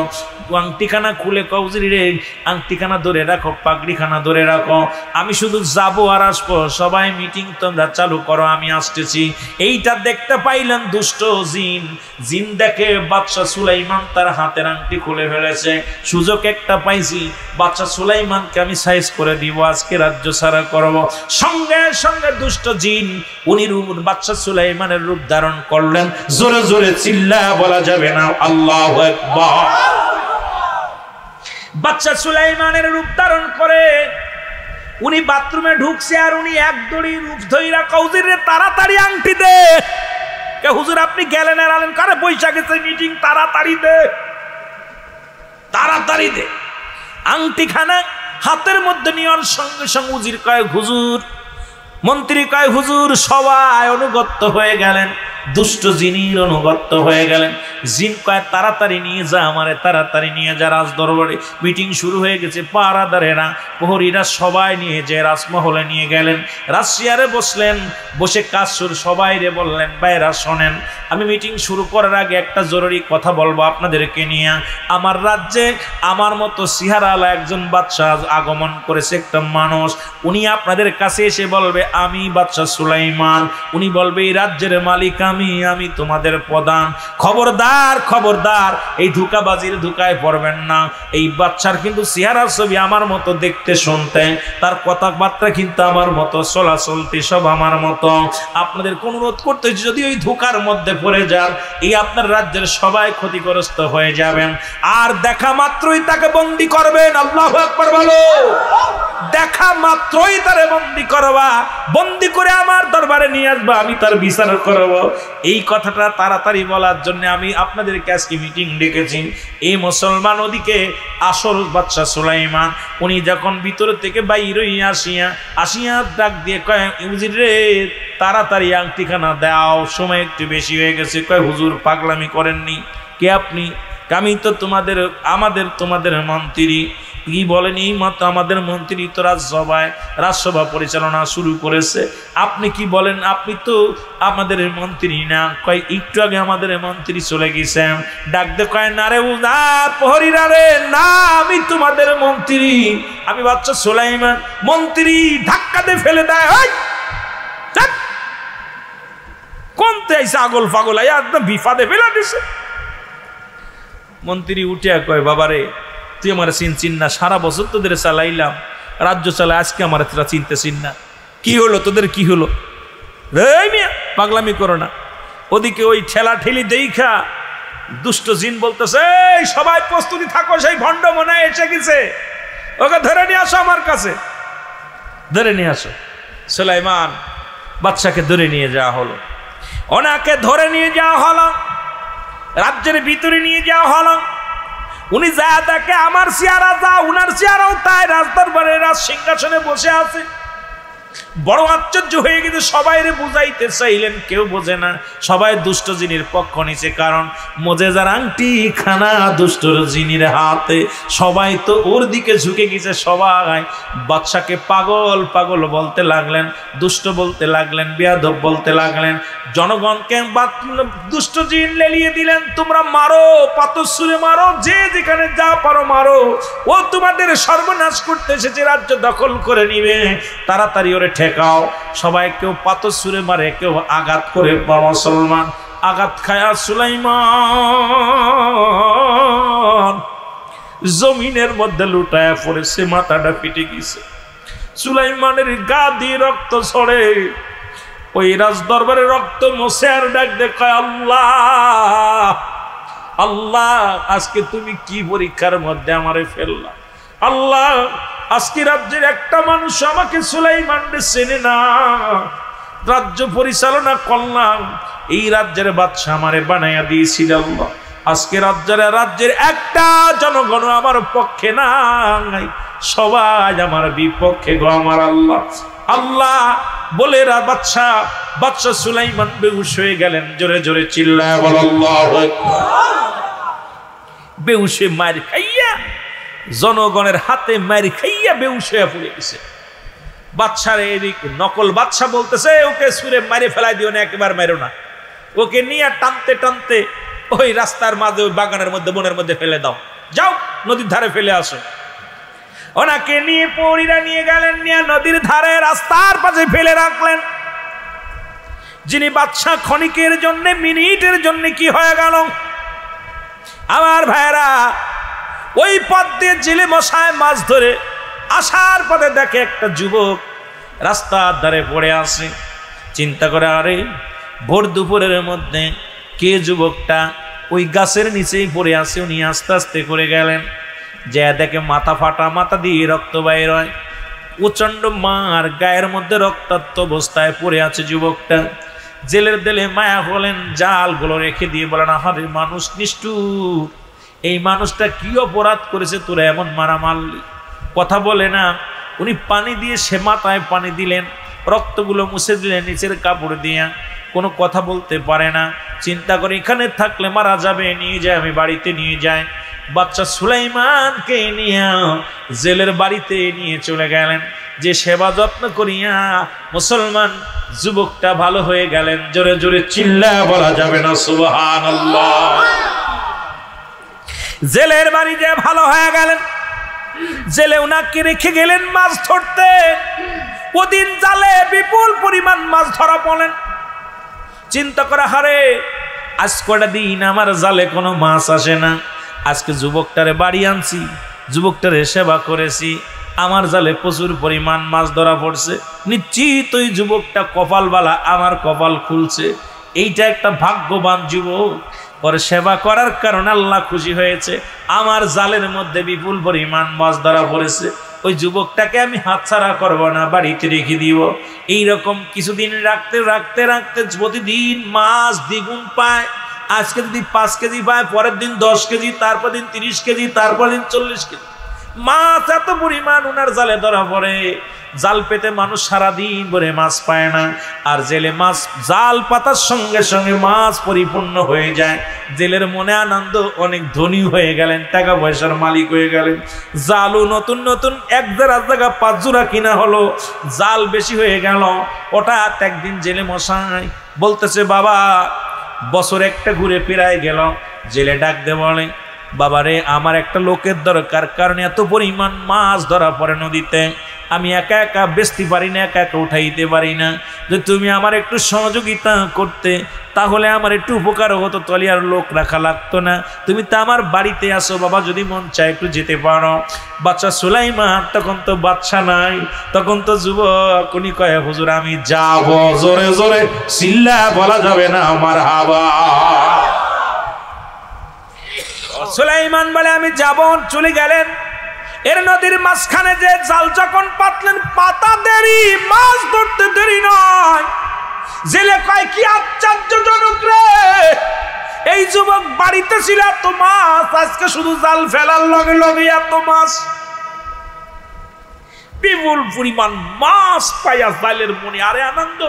আংটিখানা খুলে কও, উজির রে, আংটিখানা ধরে রাখো, পাগড়িখানা ধরে রাখো, আমি শুধু যাবো আর আসবো, সবাই মিটিং তোমরা চালু করো, আমি আসতেছি। এইটা দেখতে পাইলেন দুষ্ট জিন দেখে বাদশাহ সুলাইমান তার হাতের আংটি খুলে ফেলেছে। সুযোগ একটা পাইছি, বাদশাহ সুলাইমানকে আমি সাইজ করে দিব, আজকে রাজ্য ছাড়া করব। সঙ্গে সঙ্গে দুষ্ট জিন উনি বাদশাহ সুলাইমানের রূপ ধারণ করলেন। জোরে জোরে চিল্লা বলা যাবে না আল্লাহু আকবার। বাদশাহ সুলাইমানের রূপ ধারণ করে উনি বাথরুমে ঢুকছে, আর উনি এক দড়ি রূপ ধইরা কউজির রে, তাড়াতাড়ি আংটি দে। কে হুজুর আপনি গেলেন আর আলেন কারে, বৈশা গেছে মিটিং, তাড়াতাড়ি দে। আংটিখানা হাতের মধ্যে নেওয়ার সঙ্গে সঙ্গে উজির কয় হুজুর, মন্ত্রী কয় হুজুর, সবাই অনুগত হয়ে গেলেন, দুষ্ট জিনের অনুগত হয়ে গেলেন। জিন কয় তাড়াতাড়ি নিয়ে যা, আমারে তাড়াতাড়ি নিয়ে যা রাজ দরবারে, মিটিং শুরু হয়ে গেছে। পাহারাদারেরা, প্রহরীরা সবাই নিয়ে যে রাজমহলে নিয়ে গেলেন। রাজসিয়ারে বসলেন, বসে কাজ শুরু। সবাই রে বললেন, ভাইরা শোনেন, আমি মিটিং শুরু করার আগে একটা জরুরি কথা বলবো আপনাদেরকে নিয়ে। আমার রাজ্যে আমার মতো সিহারালা একজন বাদশাহ আগমন করেছে, একটা মানুষ। উনি আপনাদের কাছে এসে বলবে, আমি বাদশাহ সুলাইমান। উনি বলবে, এই রাজ্যের মালিক আমি তোমাদের প্রধান। খবরদার, এই ধোঁকাবাজির ধোঁকায় পড়বেন না। এই বাদশার কিন্তু চেহারার ছবি আমার মতো দেখতে, শুনতে, তার কথাবার্তা কিন্তু আমার মতো, চলাচলতি সব আমার মতো। আপনাদের অনুরোধ করতে, যদি ওই ধোঁকার মধ্যে পড়ে যান, এই আপনার রাজ্যের সবাই ক্ষতিগ্রস্ত হয়ে যাবেন। আর দেখা মাত্রই তাকে বন্দী করবেন। আল্লাহু আকবার বলো। দেখা মাত্রই তারে বন্দী করবা, বন্দী করে আমার দরবারে নিয়ে আসবা, আমি তার বিচার করব। এই কথাটা তাড়াতাড়ি বলার জন্য আমি আপনাদেরকে আজকে মিটিং ডেকেছি। এই মুসলমান ওদিকে আসল বাদশাহ সুলাইমান, উনি যখন ভিতর থেকে বাইরে আসিয়া ডাক দিয়ে কয়, উজির রে, তাড়াতাড়ি আংটিখানা দাও, সময় একটু বেশি হয়ে গেছে। কয় হুজুর পাগলামি করেননি, কে আপনি? আমি তো তোমাদের মন্ত্রী। কি বলেন? এই মাত্র আমাদের মন্ত্রী তো রাজসভা পরিচালনা শুরু করেছে। আপনি কি বলেন? আপনি তো আমাদের মন্ত্রী না। কয় একটু আগে আমাদের মন্ত্রী চলে গেছেন। ডাকতে কয়, না রে প্রহরীরা রে, না, আমি তোমাদের মন্ত্রী, আমি বাদশাহ সুলাইমান। মন্ত্রী ধাক্কা দিয়ে ফেলে দেয়, কোনতে আইসে আগল ফাগল, একদম বিফাদে ফেলে দিছে। মন্ত্রী উঠে কয়, বাবারে, তুই আমার চিনচিন না, সারা বছর তোদের চালাইলাম, রাজ্য চালাই, আজকে আমার তোরা চিনতেছিন না, কি হলো তোদের, কি হলো? পাগলামি করো না। ওদিকে ওই ঠেলা ঠেলি দেখা দুষ্ট জিন বলতেছে, এই সবাই প্রস্তুতি থাকো, সেই ভণ্ড মনে এসে গেছে, ওকে ধরে নিয়ে আসো আমার কাছে, ধরে নিয়ে আসো। সুলাইমান বাদশাকে ধরে নিয়ে যাওয়া হলো, ওনাকে ধরে নিয়ে যাওয়া হলো, রাজ্যের ভিতরে নিয়ে যাওয়া হলো। উনি যা দেখে আমার চেহারা যা, উনার চেহারাও তাই, রাজদরবারে রাজ সিংহাসনে বসে আছে। বড় আশ্চর্য হয়ে গেছে, সবাই রে বুঝাইতে চাইলেন, কেউ বোঝে না, সবাই দুষ্ট জিনির পক্ষ নিছে, কারণ মোজেজার আংটি খানা দুষ্ট জিনির হাতে, সবাই তো ওর দিকে ঝুঁকে গেছে। সবাই বাদশাকে পাগল পাগল বলতে লাগলেন, দুষ্ট বলতে লাগলেন, বেয়াদব বলতে লাগলেন। জনগণকে দুষ্ট জিন লেলিয়ে দিলেন, তোমরা মারো, পাথর মারো, যে যেখানে যা পারো মারো, ও তোমাদের সর্বনাশ করতে এসেছে, রাজ্য দখল করে নিবে, তাড়াতাড়ি ওরে ঠেকাও। সবাই কেউ পাথর ছুঁড়ে মারে, কেউ আঘাত করে। মুসলমান আঘাত খায়া সুলাইমান জমিনের মধ্যে লুটায়া পড়েছে, মাথাটা ফেটে গেছে। সুলাইমানের গা দিয়ে রক্ত ছড়ে, ওই রাজ দরবারে রক্ত মোছে আর ডাক দেখায়, আল্লাহ আল্লাহ, আজকে তুমি কি পরীক্ষার মধ্যে আমারে ফেললা? আল্লাহ, আজকে রাজ্যের একটা মানুষ আমাকে সুলাইমান চেনে না, রাজ্য পরিচালনা করলাম, এই রাজ্যের বাদশা আমারে বানাইয়া দিয়েছিল আল্লাহ, আজকে রাজ্যের একটা জনগণ আমার পক্ষে নাই, সবাই আমার বিপক্ষে গো আমার আল্লাহ। আল্লাহ বলে বাদশা সুলাইমান বেহুশ হয়ে গেলেন। জোরে জোরে চিল্লায় বল আল্লাহু আকবার। বেহুশ হয়ে মার খাইয়া, জনগণের হাতে মার খাইয়া বেহুশ হয়ে পড়ে গেছে। বাদশার এদিক নকল বাদশা বলতেছে, ওকে সুরে মারে ফেলাই দিও না, একেবারে মারো না, ওকে নিয়ে টানতে টানতে ওই রাস্তার মাঝে, ওই বাগানের মধ্যে, বনের মধ্যে ফেলে দাও, যাও নদীর ধারে ফেলে আসো। ওনাকে নিয়ে পরীরা নিয়ে গেলেন, নিয়ে নদীর ধারে রাস্তার পাশে ফেলে রাখলেন। যিনি বাদশা ক্ষণিকের জন্য, মিনিটের জন্য কি হয়ে গেল আমার ভাইরা, ওই পথ দিয়ে জেলে মশায় মাছ ধরে আসার পথে দেখে একটা যুবক রাস্তার ধারে পড়ে আছে। চিন্তা করে, আরে ভোর দুপুরের মধ্যে কে যুবকটা ওই গাছের নিচেই পড়ে আছে। উনি আস্তে আস্তে করে গেলেন, যে দেখে মাথা ফাটা, মাথা দিয়ে রক্ত বাইর হয়, প্রচন্ড মার, গায়ের মধ্যে রক্তাক্ত অবস্থায় পড়ে আছে যুবকটা। জেলের দিলে মায়া হলেন, জালগুলো রেখে দিয়ে বলেন, আরে মানুষ নিষ্ঠুর, এই মানুষটা কি অপরাধ করেছে তোরা এমন মারা মারলি? কথা বলে না। উনি পানি দিয়ে, সে মাথায় পানি দিলেন, রক্তগুলো মুছে দিলেন নিচের কাপড় দিয়ে, কোনো কথা বলতে পারে না। চিন্তা করে, এখানে থাকলে মারা যাবে, নিয়ে যায়, আমি বাড়িতে নিয়ে যাই। বাচ্চা সুলাইমানকে নিয়ে জেলের বাড়িতে নিয়ে চলে গেলেন, যে সেবা যত্ন করিয়া মুসলমান যুবকটা ভালো হয়ে গেলেন। জোরে জোরে চিল্লায়া বলা যাবে না সুবহানাল্লাহ। জেলের বাড়িতে ভালো হয়ে গেলেন। জেলে ওনাকে রেখে গেলেন মাছ ধরতে। ওদিন জালে বিপুল পরিমাণ মাছ ধরা পড়লেন। চিন্তা করা, হারে আজ কটা দিন আমার জালে কোনো মাছ আসে না, আজকে যুবকটারে বাড়ি আনছি, যুবকটারে সেবা করেছি, আমার জালে প্রচুর পরিমাণ মাছ ধরা পড়ছে, নিশ্চিত ওই যুবকটা কপালওয়ালা, আমার কপাল খুলছে, এইটা একটা ভাগ্যবান যুবক, পরে সেবা করার কারণে আল্লাহ খুশি হয়েছে, আমার জালের মধ্যে বিপুল পরিমাণ মাছ ধরা পড়েছে, ওই যুবকটাকে আমি হাতছাড়া করবো না, বাড়িতে রেখে দিব। এইরকম কিছুদিন রাখতে রাখতে রাখতে প্রতিদিন মাছ দ্বিগুণ পায়। আজকে যদি 5 কেজি পায়, পরের দিন 10 কেজি, তারপর দিন 30 কেজি, তারপর দিন 40 কেজি মাছ, এত পরিমাণ উনার জালে ধরা পড়ে। জাল পেতে মানুষ সারাদিন ভরে মাছ পায় না, আর জেলে মাছ জাল পাতার সঙ্গে সঙ্গে মাছ পরিপূর্ণ হয়ে যায়। জেলের মনে আনন্দ, অনেক ধনী হয়ে গেলেন, টাকা পয়সার মালিক হয়ে গেলেন। জালও নতুন নতুন 1-1.5 জায়গা 5 জোড়া কিনা হলো, জাল বেশি হয়ে গেল। হঠাৎ একদিন জেলে মশাই বলতেছে, বাবা বছর একটা ঘুরে ফিরায় গেল। জেলে ডাক দে বলে, বাবারে আমার একটা লোকের দরকার, কারণ এত পরিমাণ মাছ ধরা পড়ে নদীতে, আমি একা একা বেচতে পারি না, একা একা উঠাইতে পারি না। যদি তুমি আমার একটু সহযোগিতা করতে তাহলে আমার একটু উপকার হতো, তলে আর লোক রাখা লাগতো না। তুমি তো আমার বাড়িতে আসো বাবা, যদি মন চায় একটু যেতে পারো। বাচ্চা সুলাইমান তখন তো বাচ্চা নাই, তখন তো যুবক, উনি কয় হুজুর আমি যাব। জোরে জোরে চিল্লা বলা যাবে না আমার হাবা। সুলাইমান বলে আমি যাব, চলে গেলেন। এর নদীর মাঝখানে যে জাল যখন পাতলেন, পাতা দেরি, মাছ ধরতে দেরি নয়। জেলে কয় কি আশ্চর্যজনক রে, এই যুবক বাড়িতে ছিল এত মাছ, আজকে শুধু জাল ফেলার লগে লগে এত মাছ। বিপুল পরিমাণ মাছ পাইয়া জালের মনে আরে আনন্দ।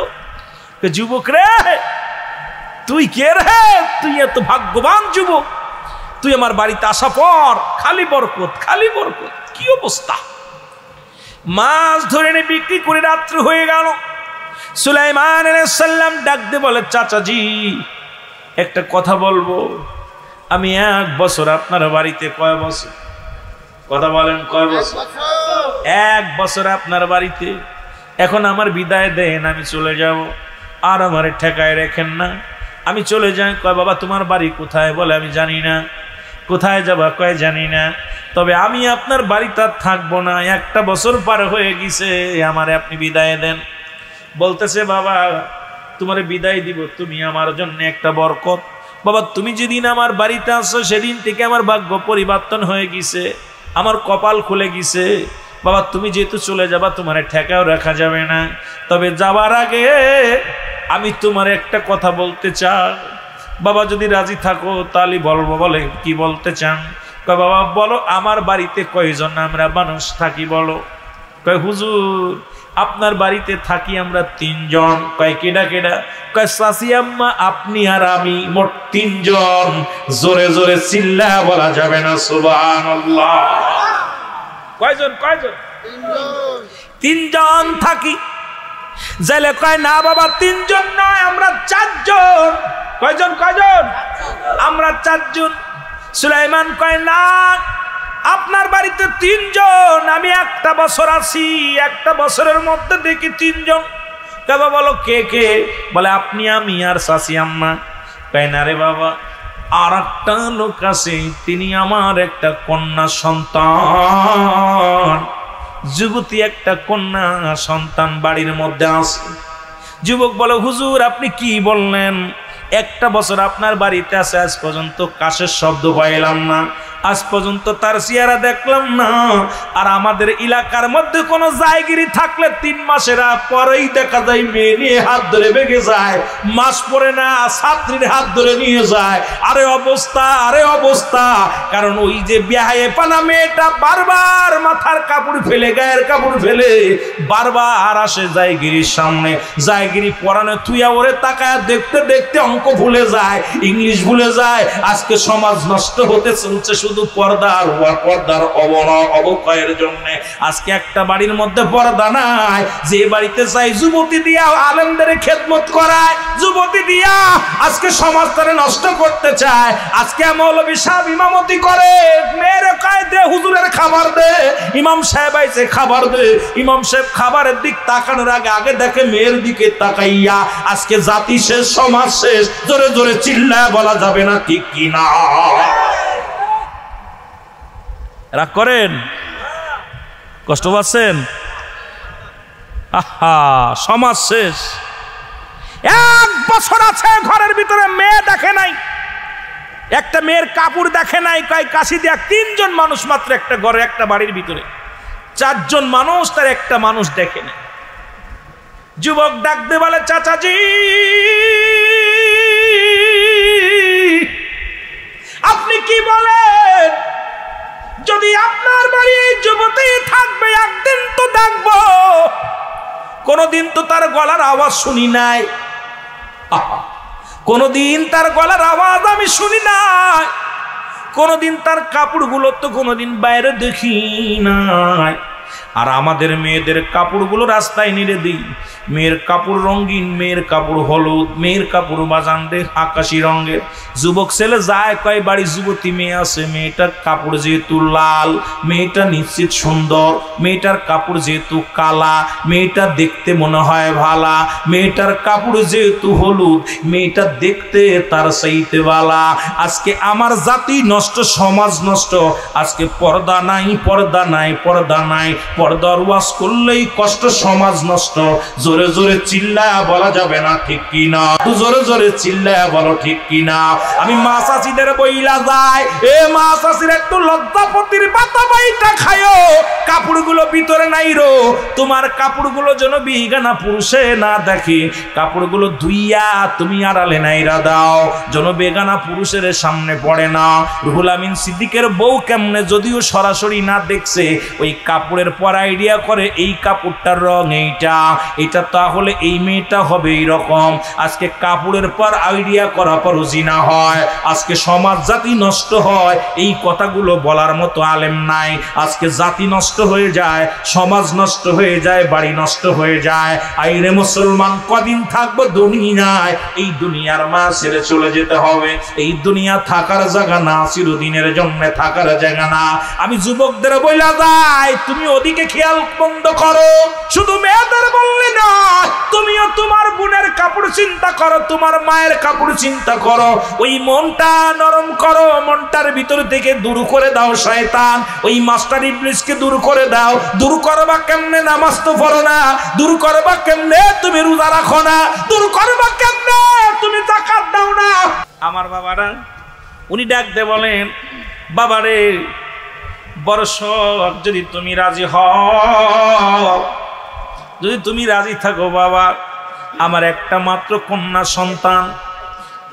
যুবক রে তুই কে রে, তুই এত ভাগ্যবান যুবক, তুই আমার বাড়িতে আসা পর খালি বরকত, খালি বরকত। কি অবস্থা, মাছ ধরে এনে বিক্রি করে রাত্রি হয়ে গেল। সুলাইমান আলাইহিস সালাম ডাক দিয়ে বলে চাচাজি একটা কথা বলবো। আমি 1 বছর আপনার বাড়িতে, কয় বছর কথা বলেন, কয় বছর? 1 বছর আপনার বাড়িতে। এখন আমার বিদায় দেন, আমি চলে যাব, আর আমার ঠেকায় রেখেন না, আমি চলে যাই। কয় বাবা তোমার বাড়ি কোথায়? বলে আমি জানি না। কোথায় যাবা? কয় জানি না। তবে আমি আপনার বাড়িতে থাকবো না, 1টা বছর পার হয়ে গেছে, আমারে আপনি বিদায় দেন। বলতেছে বাবা তোমারে বিদায় দিব, তুমি আমার জন্য একটা বরকত। বাবা তুমি যেদিন আমার বাড়িতে আসছো সেদিন থেকে আমার ভাগ্য পরিবর্তন হয়ে গেছে, আমার কপাল খুলে গেছে। বাবা তুমি যেহেতু চলে যাবা, তোমারে ঠেকাও রাখা যাবে না। তবে যাবার আগে আমি তোমার একটা কথা বলতে চাই। বাবা যদি রাজি থাকো তাহলে বলবো। বলে কি বলতে চান? কয় বাবা বলো, আমার বাড়িতে কয়জন আমরা মানুষ থাকি বলো? কয় হুজুর আপনার বাড়িতে থাকি আমরা 3 জন। কয় কেডা কেডা? কয় চাচি আম্মা, আপনি আর আমি, মোট 3 জন। জোরে জোরে চিল্লা বলা যাবে না সুবহানাল্লাহ। কয়জন? কয়জন? 3 জন থাকি। জেলে কয় না বাবা 3 জন নয়, আমরা 4 জন। কয়জন? কয়জন? আমরা 4 জন। সুলাইমান কয় না, আপনার বাড়িতে 3 জন, আমি 1টা বছর আছি, 1টা বছরের মধ্যে দেখি 3 জন। বাবা বলো কে কে? বলে আপনি, আমি আর চাচি আম্মা। কয় না রে বাবা, আর একটা লোক আছে, তিনি আমার একটা কন্যা সন্তান, যুবতী একটা কন্যা সন্তান বাড়ির মধ্যে আছে। যুবক বলে হুজুর আপনি কি বললেন? 1টা বছর আপনার বাড়িতে আছে, আজ পর্যন্ত কাশের শব্দ পাইলাম না, আজ পর্যন্ত তার চেহারা দেখলাম না। আর আমাদের এলাকার মধ্যে কোনো জায়গিরি থাকলে 3 মাসের পরেই দেখা যায় মেয়ে নিয়ে হাত ধরে বেগে যায়, মাস পরে না ছাত্রীর হাত ধরে নিয়ে যায়। আরে অবস্থা, আরে অবস্থা। কারণ ওই যে বিয়াহে পানা মেয়েটা বারবার মাথার কাপড় ফেলে, গায়ের কাপড় ফেলে বারবার আসে জায়গিরির সামনে। জায়গিরি পরানো থুইয়া ওরে তাকায় দেখতে দেখতে অঙ্ক ভুলে যায়, ইংলিশ ভুলে যায়। আজকে সমাজ নষ্ট হতে চলছে শুধু পর্দার অবক্ষয়ের জন্য। আজকে একটা বাড়ির মধ্যে পর্দা নাই, যে বাড়িতে চাই যুবতী দিয়া আলেমদের খেদমত করায়, যুবতী দিয়া আজকে সমাজটারে নষ্ট করতে চায়। আজকে মৌলভী সাহেব ইমামতি করে, মেয়েরে কয় দে হুজুরের খাবার দে, ইমাম সাহেব আইছে খাবার দে। ইমাম সাহেব খাবারের দিক তাকানোর আগে আগে দেখে মেয়ের দিকে তাকাইয়া। আজকে জাতি শেষ, সমাজ শেষ। জোরে জোরে চিল্লায় বলা যাবে না ঠিক কি না? রাগ করেন? কষ্ট পাচ্ছেন? আহা, সমাজ শেষ। 1 বছর আছে ঘরের ভিতরে, মেয়ে দেখে নাই, একটা মেয়ের কাপড় দেখে নাই। কয় কাশি দিয়া 3 জন মানুষ মাত্র একটা ঘরে, একটা বাড়ির ভিতরে 4 জন মানুষ, তার একটা মানুষ দেখে নাই। যুবক ডাক দে বলে চাচাজি আপনি কি বলেন? যদি আপনার বাড়ি এই যুবতী থাকবে, একদিন তো দেখবো, কোনদিন তো তার গলার আওয়াজ শুনি নাই, কোনদিন তার গলার আওয়াজ আমি শুনি নাই, কোনদিন তার কাপড়গুলো তো কোনদিন বাইরে দেখি নাই। আর আমাদের মেয়েদের কাপড়গুলো রাস্তায় নেড়ে দিই। মেয়ের কাপড় রঙিন, মেয়ের কাপড় হলুদ, মেয়ের কাপড় বাজান দে আকাশি রঙের। যুবক ছেলে যায় কয় বাড়ি যুবতী মেয়ে আছে, মেয়েটার কাপড় যেহেতু লাল, মেয়েটা নিশ্চিত সুন্দর, মেয়েটার কাপড় যেহেতু কালা, মেয়েটা দেখতে মনে হয় ভালা, মেয়েটার কাপড় যেহেতু হলুদ, মেয়েটা দেখতে তার চাইতে ভালা। আজকে আমার জাতি নষ্ট, সমাজ নষ্ট। আজকে পর্দা নাই, পর্দা নাই, পর্দা নাই। পর্দার ওয়াজ করলেই কষ্ট, সমাজ নষ্ট। জোরে জোরে চিল্লায়া বলা যাবে না, ঠিক কিনা? জোরে জোরে চিল্লায়া বলো, ঠিক কিনা? আমি মা চাচিদের বইলা যায়, এ মা চাচির একটু লজ্জাপতির পাতা বাইটা খায়ো, কাপড়গুলো ভিতরে নাই রো। তোমার কাপড়গুলো যেন বিগানা পুরুষে না দেখে, কাপড়গুলো ধুইয়া তুমি আড়ালে নাইরা দাও, যেন বেগানা পুরুষের সামনে পড়ে না। রুহুল আমিন সিদ্দিকের বউ কেমনে যদিও সরাসরি না দেখছে, ওই কাপড়ের পর আইডিয়া করে এই কাপড়টার রং এইটা, এটা তাহলে এই মেয়েটা হবে এইরকম। আজকে কাপড়ের পর আইডিয়া করা পর জিনা হয়, আজকে সমাজ জাতি নষ্ট হয়। এই কথাগুলো বলার মতো আলেম নাই। আজকে জাতি নষ্ট হয়ে যায়, সমাজ নষ্ট হয়ে যায়, বাড়ি নষ্ট হয়ে যায়। আইরে মুসলমান, কদিন থাকবো দুনিয়ায়? এই দুনিয়ার মা ছেড়ে চলে যেতে হবে। এই দুনিয়া থাকার জায়গা না, চিরদিনের জন্য থাকার জায়গা না। আমি যুবকদের বইলা যাই, তুমি ওদিকে খেয়াল বন্ধ করো। শুধু মেয়েদের বললে না, তুমিও তোমার বোনের কাপড় চিন্তা করো, তোমার মায়ের কাপড় চিন্তা করো। ওই মনটা নরম করো, মনটার ভিতর থেকে দূর করে দাও শয়তান। ওই মাস্টার ইবলিসকে দূর করে দাও। দূর করবা কেমনে? নামাজ তো পড়ো না। দূর করবা কেমনে? তুমি রোজা রাখো না। দূর করবা কেমনে? তুমি যাকাত দাও না। আমার বাবারা উনি ডাক দে বলেন, বাবারে বড় শখ, যদি তুমি রাজি হও, যদি তুমি রাজি থাকো বাবা, আমার একটা মাত্র কন্যা সন্তান,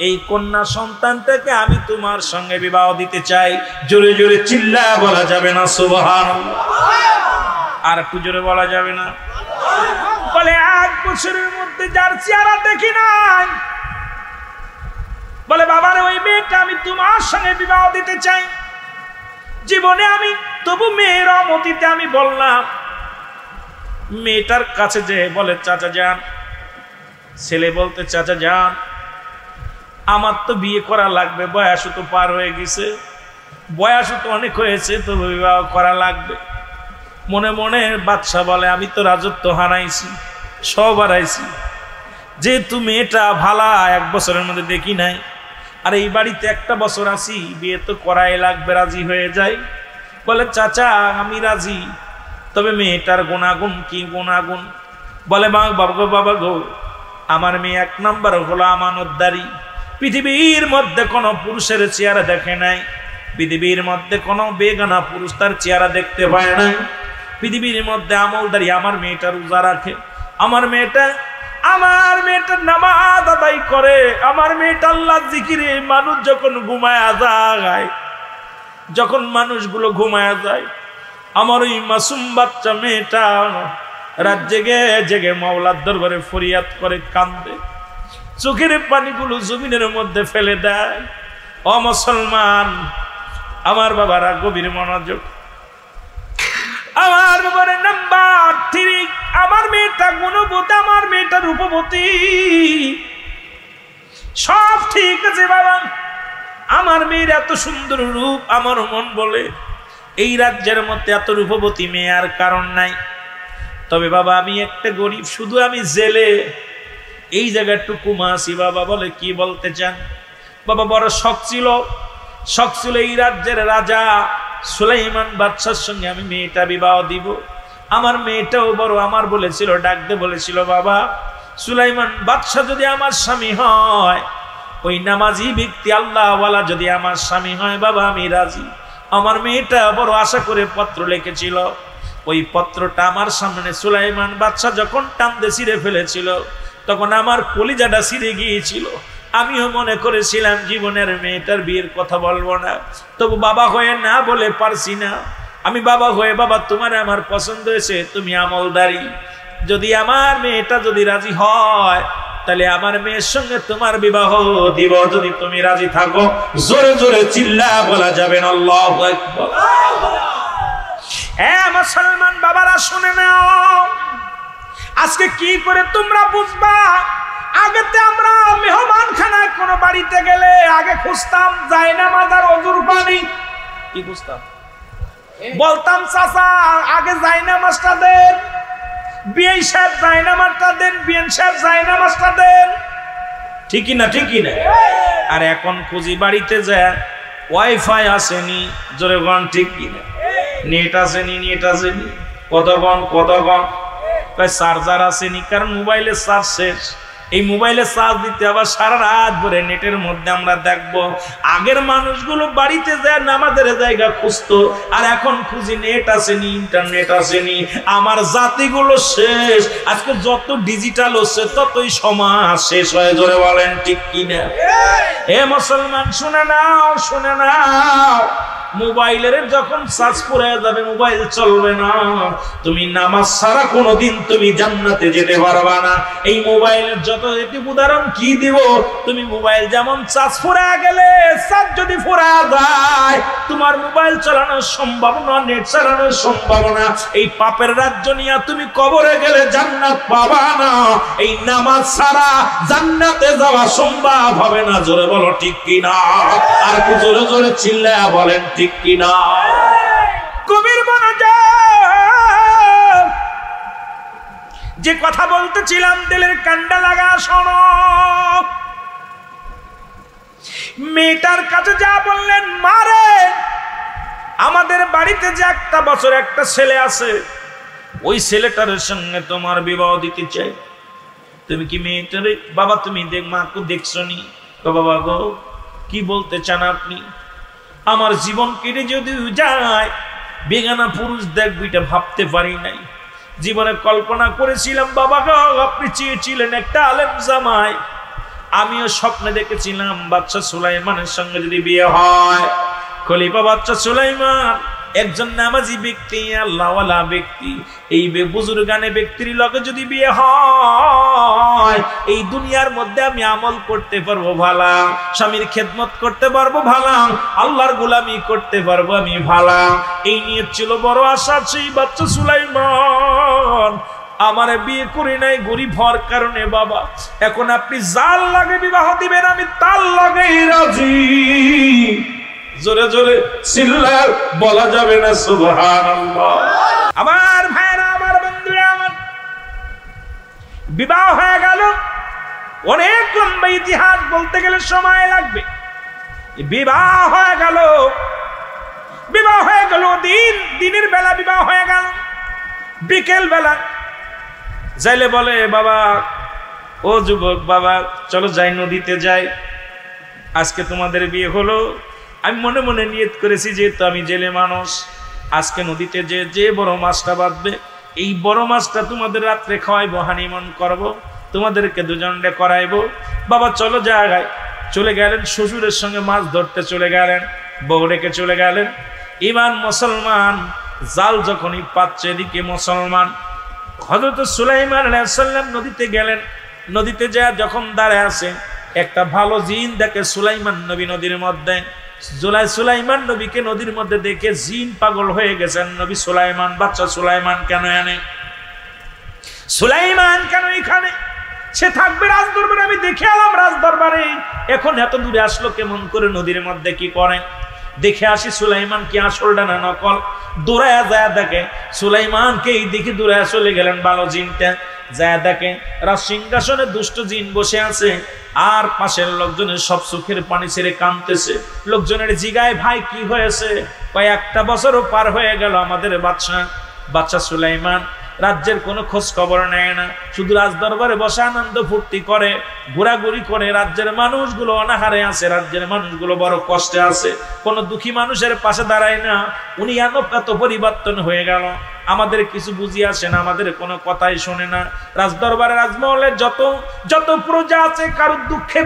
এই কন্যা সন্তানটাকে আমি তোমার সঙ্গে বিবাহ দিতে চাই। জোরে জোরে চিল্লা বলা যাবে না সুবহানাল্লাহ? আর একটু জোরে বলা যাবে না? বলে 1 বছরের মধ্যে যার চেহারা দেখি নাই, বলে বাবারে ওই মেয়েটা আমি তোমার সঙ্গে বিবাহ দিতে চাই। জীবনে আমি তবু মেয়ের অমতিতে আমি বললাম, মেয়েটার কাছে যে বলে চাচা যান, ছেলে বলতে চাচা যান আমার তো বিয়ে করা লাগবে, বয়সও তো পার হয়ে গেছে, বয়সও তো অনেক হয়েছে, তো বিবাহ করা লাগবে। মনে মনে বাদশা বলে, আমি তো রাজত্ব হারাইছি, সব হারাইছি, যেহেতু মেয়েটা ভালা 1 বছরের মধ্যে দেখি নাই, আর এই বাড়িতে 1টা বছর আছি, বিয়ে তো করাই লাগবে, রাজি হয়ে যাই। বলে চাচা আমি রাজি, তবে মেয়েটার গুণাগুণ কি? গুণাগুণ বলে বাবা গো, আমার মেয়ে 1 নম্বর হলো আমানতদারি। পৃথিবীর মধ্যে কোনো পুরুষের চেহারা দেখে নাই, পৃথিবীর মধ্যে কোনো বেগানা পুরুষ তার চেহারা দেখতে পায় না। পৃথিবীর মধ্যে আমলদারি। আমার মেয়েটা রোজা রাখে, আমার মেয়েটা নামাজ আদায় করে, আমার মেয়েটা আল্লাহ জিকিরে। মানুষ যখন ঘুমায় যায়, যখন মানুষগুলো ঘুমায় যায়, আমার ওই মাসুম বাচ্চা মেয়েটা রাত জেগে জেগে মাওলার দরবারে ফরিয়াদ করে, কান্দে, চোখের পানিগুলো জমিনের মধ্যে ফেলে দেয়। ও মুসলমান, আমার বাবারা গভীর মনোযোগ। আমার বাবার নাম্বার 3, আমার মেয়েটা গুণবতী, আমার মেয়েটা রূপবতী, সব ঠিক আছে বাবা। আমার মেয়ের এত সুন্দর রূপ, আমার মন বলে এই রাজ্যের মধ্যে এত রূপবতী মেয়ে আর কারণ নাই। তবে বাবা আমি একটা গরিব, শুধু আমি জেলে এই জায়গাটুকু মাসি। বাবা বলে কি বলতে চান? বাবা বড় শখ ছিল এই রাজ্যের রাজা সুলাইমান বাদশার সঙ্গে আমি মেয়েটা বিবাহ দিব। আমার মেয়েটাও বড় আমার বলেছিল, ডাকতে বলেছিল, বাবা সুলাইমান বাদশা যদি আমার স্বামী হয়, ওই নামাজি ব্যক্তি আল্লাহওয়ালা যদি আমার স্বামী হয়, বাবা আমি রাজি। আমার মেয়েটা বড় আশা করে পত্র লিখেছিল, ওই পত্রটা আমার সামনে সুলাইমান বাদশা যখন টানতে ছিঁড়ে ফেলেছিল, তখন আমার কলিজাটা ছিঁড়ে গিয়েছিল। আমিও মনে করেছিলাম জীবনের মেয়েটার বিয়ের কথা বলবো না, তবু বাবা হয়ে না বলে পারছি না। আমি বাবা হয়ে, বাবা তোমার আমার পছন্দ হয়েছে, তুমি আমলদারি, যদি আমার মেয়েটা যদি রাজি হয়, তাহলে আমার মেয়ের সঙ্গে তোমার বিবাহ দিব, যদি তুমি রাজি থাকো। জোরে জোরে চিল্লা বলা যাবে না আল্লাহু আকবার। মুসলমান বাবারা শুনে নাও, আজকে কি করে তোমরা বুঝবা? আগেতে আমরা মেহমান খানায় কোনো বাড়িতে গেলে আগে খুঁজতাম জায়নামাজ আর ওযুর পানি। কি খুঁজতাম? বলতাম চাচা আগে জায়নামাজটা দেন, বিআই সাহেব জায়নামাজটা দেন, বিএন সাহেব জায়নামাজটা দেন। ঠিকই না? ঠিকই না? আর এখন খুঁজি বাড়িতে যায় ওয়াইফাই আসেনি, জোরে গণ ঠিক কিনা? নেট আসেনি, নেট আসেনি, কতক্ষণ চার্জার আসেনি, কারণ মোবাইলে চার্জ শেষ। এই মোবাইলে চার্জ দিতে আবার সারা রাত ভরে নেটের মধ্যে আমরা দেখবো। আগের মানুষগুলো বাড়িতে যায় নামাজের জায়গা খুঁজতো, আর এখন খুঁজি নেট আসেনি, ইন্টারনেট আসেনি। আমার জাতিগুলো শেষ। আজকে যত ডিজিটাল হচ্ছে ততই সমাজ শেষ হয়ে, জোরে বলেন ঠিক কিনা? এ মুসলমান শুনে নাও, শুনে নাও, মোবাইলের যখন চার্জ পড়ে যাবে মোবাইল চলবে না। তুমি নামাজ ছাড়া কোনোদিন তুমি জান্নাতে যেতে পারবা না। এই মোবাইলের যত উদাহরণ কি দিব, তুমি মোবাইল যেমন চার্জ পড়ে গেলে, চার্জ যদি পড়ে যায় তোমার মোবাইল চালানোর সম্ভব না, নেট চালানোর সম্ভব না। এই পাপের রাজ্য নিয়ে তুমি কবরে গেলে জান্নাত পাবা না। এই নামাজ ছাড়া জান্নাতে যাওয়া সম্ভব হবে না, জোরে বলো ঠিক কিনা? আর একটু জোরে জোরে চিল্লায়া বলেন ঠিক কিনা? কবির মনোযোগ, যে কথা বলতেছিলাম দিলের কান্ডা লাগা শোনো। মেয়েটার কাছে যা বললেন, মারে আমাদের বাড়িতে যে একটা বছর একটা ছেলে আছে, ওই ছেলেটার সঙ্গে তোমার বিবাহ দিতে চাই। তুমি কি মেয়েটারে? বাবা তুমি দেখ, মাকে দেখছো নি? বাবা গো কি বলতে চান আপনি? আমার জীবন কেটে যদি যায় বেগানা পুরুষ দেখবো এটা ভাবতে পারি নাই। জীবনে কল্পনা করেছিলাম বাবা গো আপনি চেয়েছিলেন একটা আলেম জামাই, আমিও স্বপ্নে দেখেছিলাম বাদশা সুলাইমানের সঙ্গে যদি বিয়ে হয়। খলিফা বাদশা সুলাইমান একজন নামাজি ব্যক্তি, আল্লাহওয়ালা ব্যক্তি। এই বুজুর্গানে ব্যক্তির লগে যদি বিয়ে হয়, এই দুনিয়ার মধ্যে আমি আমল করতে পারবো ভালা, স্বামীর খেদমত করতে পারবো ভালা, আল্লাহর গোলামি করতে পারবো আমি ভালা। এই নিয়ে ছিল বড় আশা। সেই বাচ্চা সুলাইমান আমারে বিয়ে করি নাই গরিব হওয়ার কারণে বাবা, এখন আপনি যার লাগে বিবাহ দিবেন আমি তার লাগেই রাজি। জোরে জোরে চিল্লা বলা যাবে না সুবহানাল্লাহ। আমার ভাইরা, আমার বন্ধুরা, আমার বিবাহ হয়ে গেল। অনেক লম্বা ইতিহাস বলতে গেলে সময় লাগবে। বিবাহ হয়ে গেল, বিবাহ হয়ে গেল, দিনের বেলা বিবাহ হয়ে গেল। বিকেল বেলা যাইলে বলে বাবা ও যুবক বাবা চলো যাই নদীতে যাই, আজকে তোমাদের বিয়ে হলো। আমি মনে মনে নিয়ত করেছি যেহেতু আমি জেলে মানুষ, আজকে নদীতে যে বড় মাছটা বাঁধবে এই বড় মাছটা তোমাদের রাত্রে খাওয়াইবো, হানিমুন করবো, তোমাদেরকে দুজনকে করাইবো। বাবা চলো জায়গায় চলে গেলেন, শ্বশুরের সঙ্গে মাছ ধরতে চলে গেলেন, বউ রেখে চলে গেলেন। ইমান মুসলমান জাল যখনই পাচ্ছে এদিকে মুসলমান হযরত সুলাইমান আলাইহিস সালাম নদীতে গেলেন। নদীতে যায় যখন দাঁড়ায় আছে একটা ভালো জিন দেখে সুলাইমান নবী নদীর মধ্যে। সুলাইমান নবীকে নদীর মধ্যে দেখে জিন পাগল হয়ে গেছেন। নবী সুলাইমান, বাচ্চা সুলাইমান কেন এনে, সুলাইমান কেন এখানে? সে থাকবে রাজদরবারে, আমি দেখে এলাম রাজদরবারে, এখন এত দূরে আসলো কেমন করে নদীর মধ্যে কি করে? দেখে আসি সুলাইমান কি আসলটা না নকল। দৌড়ায়া যায় দেখে সুলাইমানকে এই দিকে দৌড়ায়া চলে গেলেন ভালো জিনটা। যায় দেখে রাজ সিংহাসনে দুষ্ট জিন বসে আছে, আর পাশের লোকজনের সব চোখের পানি ছেড়ে কাঁদতেছে। লোকজনের জিগায় ভাই কি হয়েছে? কয়েকটা বছরও পার হয়ে গেল আমাদের বাদশা সুলাইমান রাজ্যের কোনো খোঁজ খবর নেয় না, শুধু রাজদরবারে বসে আনন্দ ফুর্তি করে, ঘোরাঘুরি করে। রাজ্যের মানুষগুলো অনাহারে আছে, রাজ্যের মানুষগুলো বড় কষ্টে আছে, কোনো দুঃখী মানুষের পাশে দাঁড়ায় না। উনি এত পরিবর্তন হয়ে গেল, আমাদের কিছু বুঝি আসে না, আমাদের কোনো কথাই শোনে না। রাজদরবারে রাজমহলের যত প্রজা আছে কারোর দুঃখে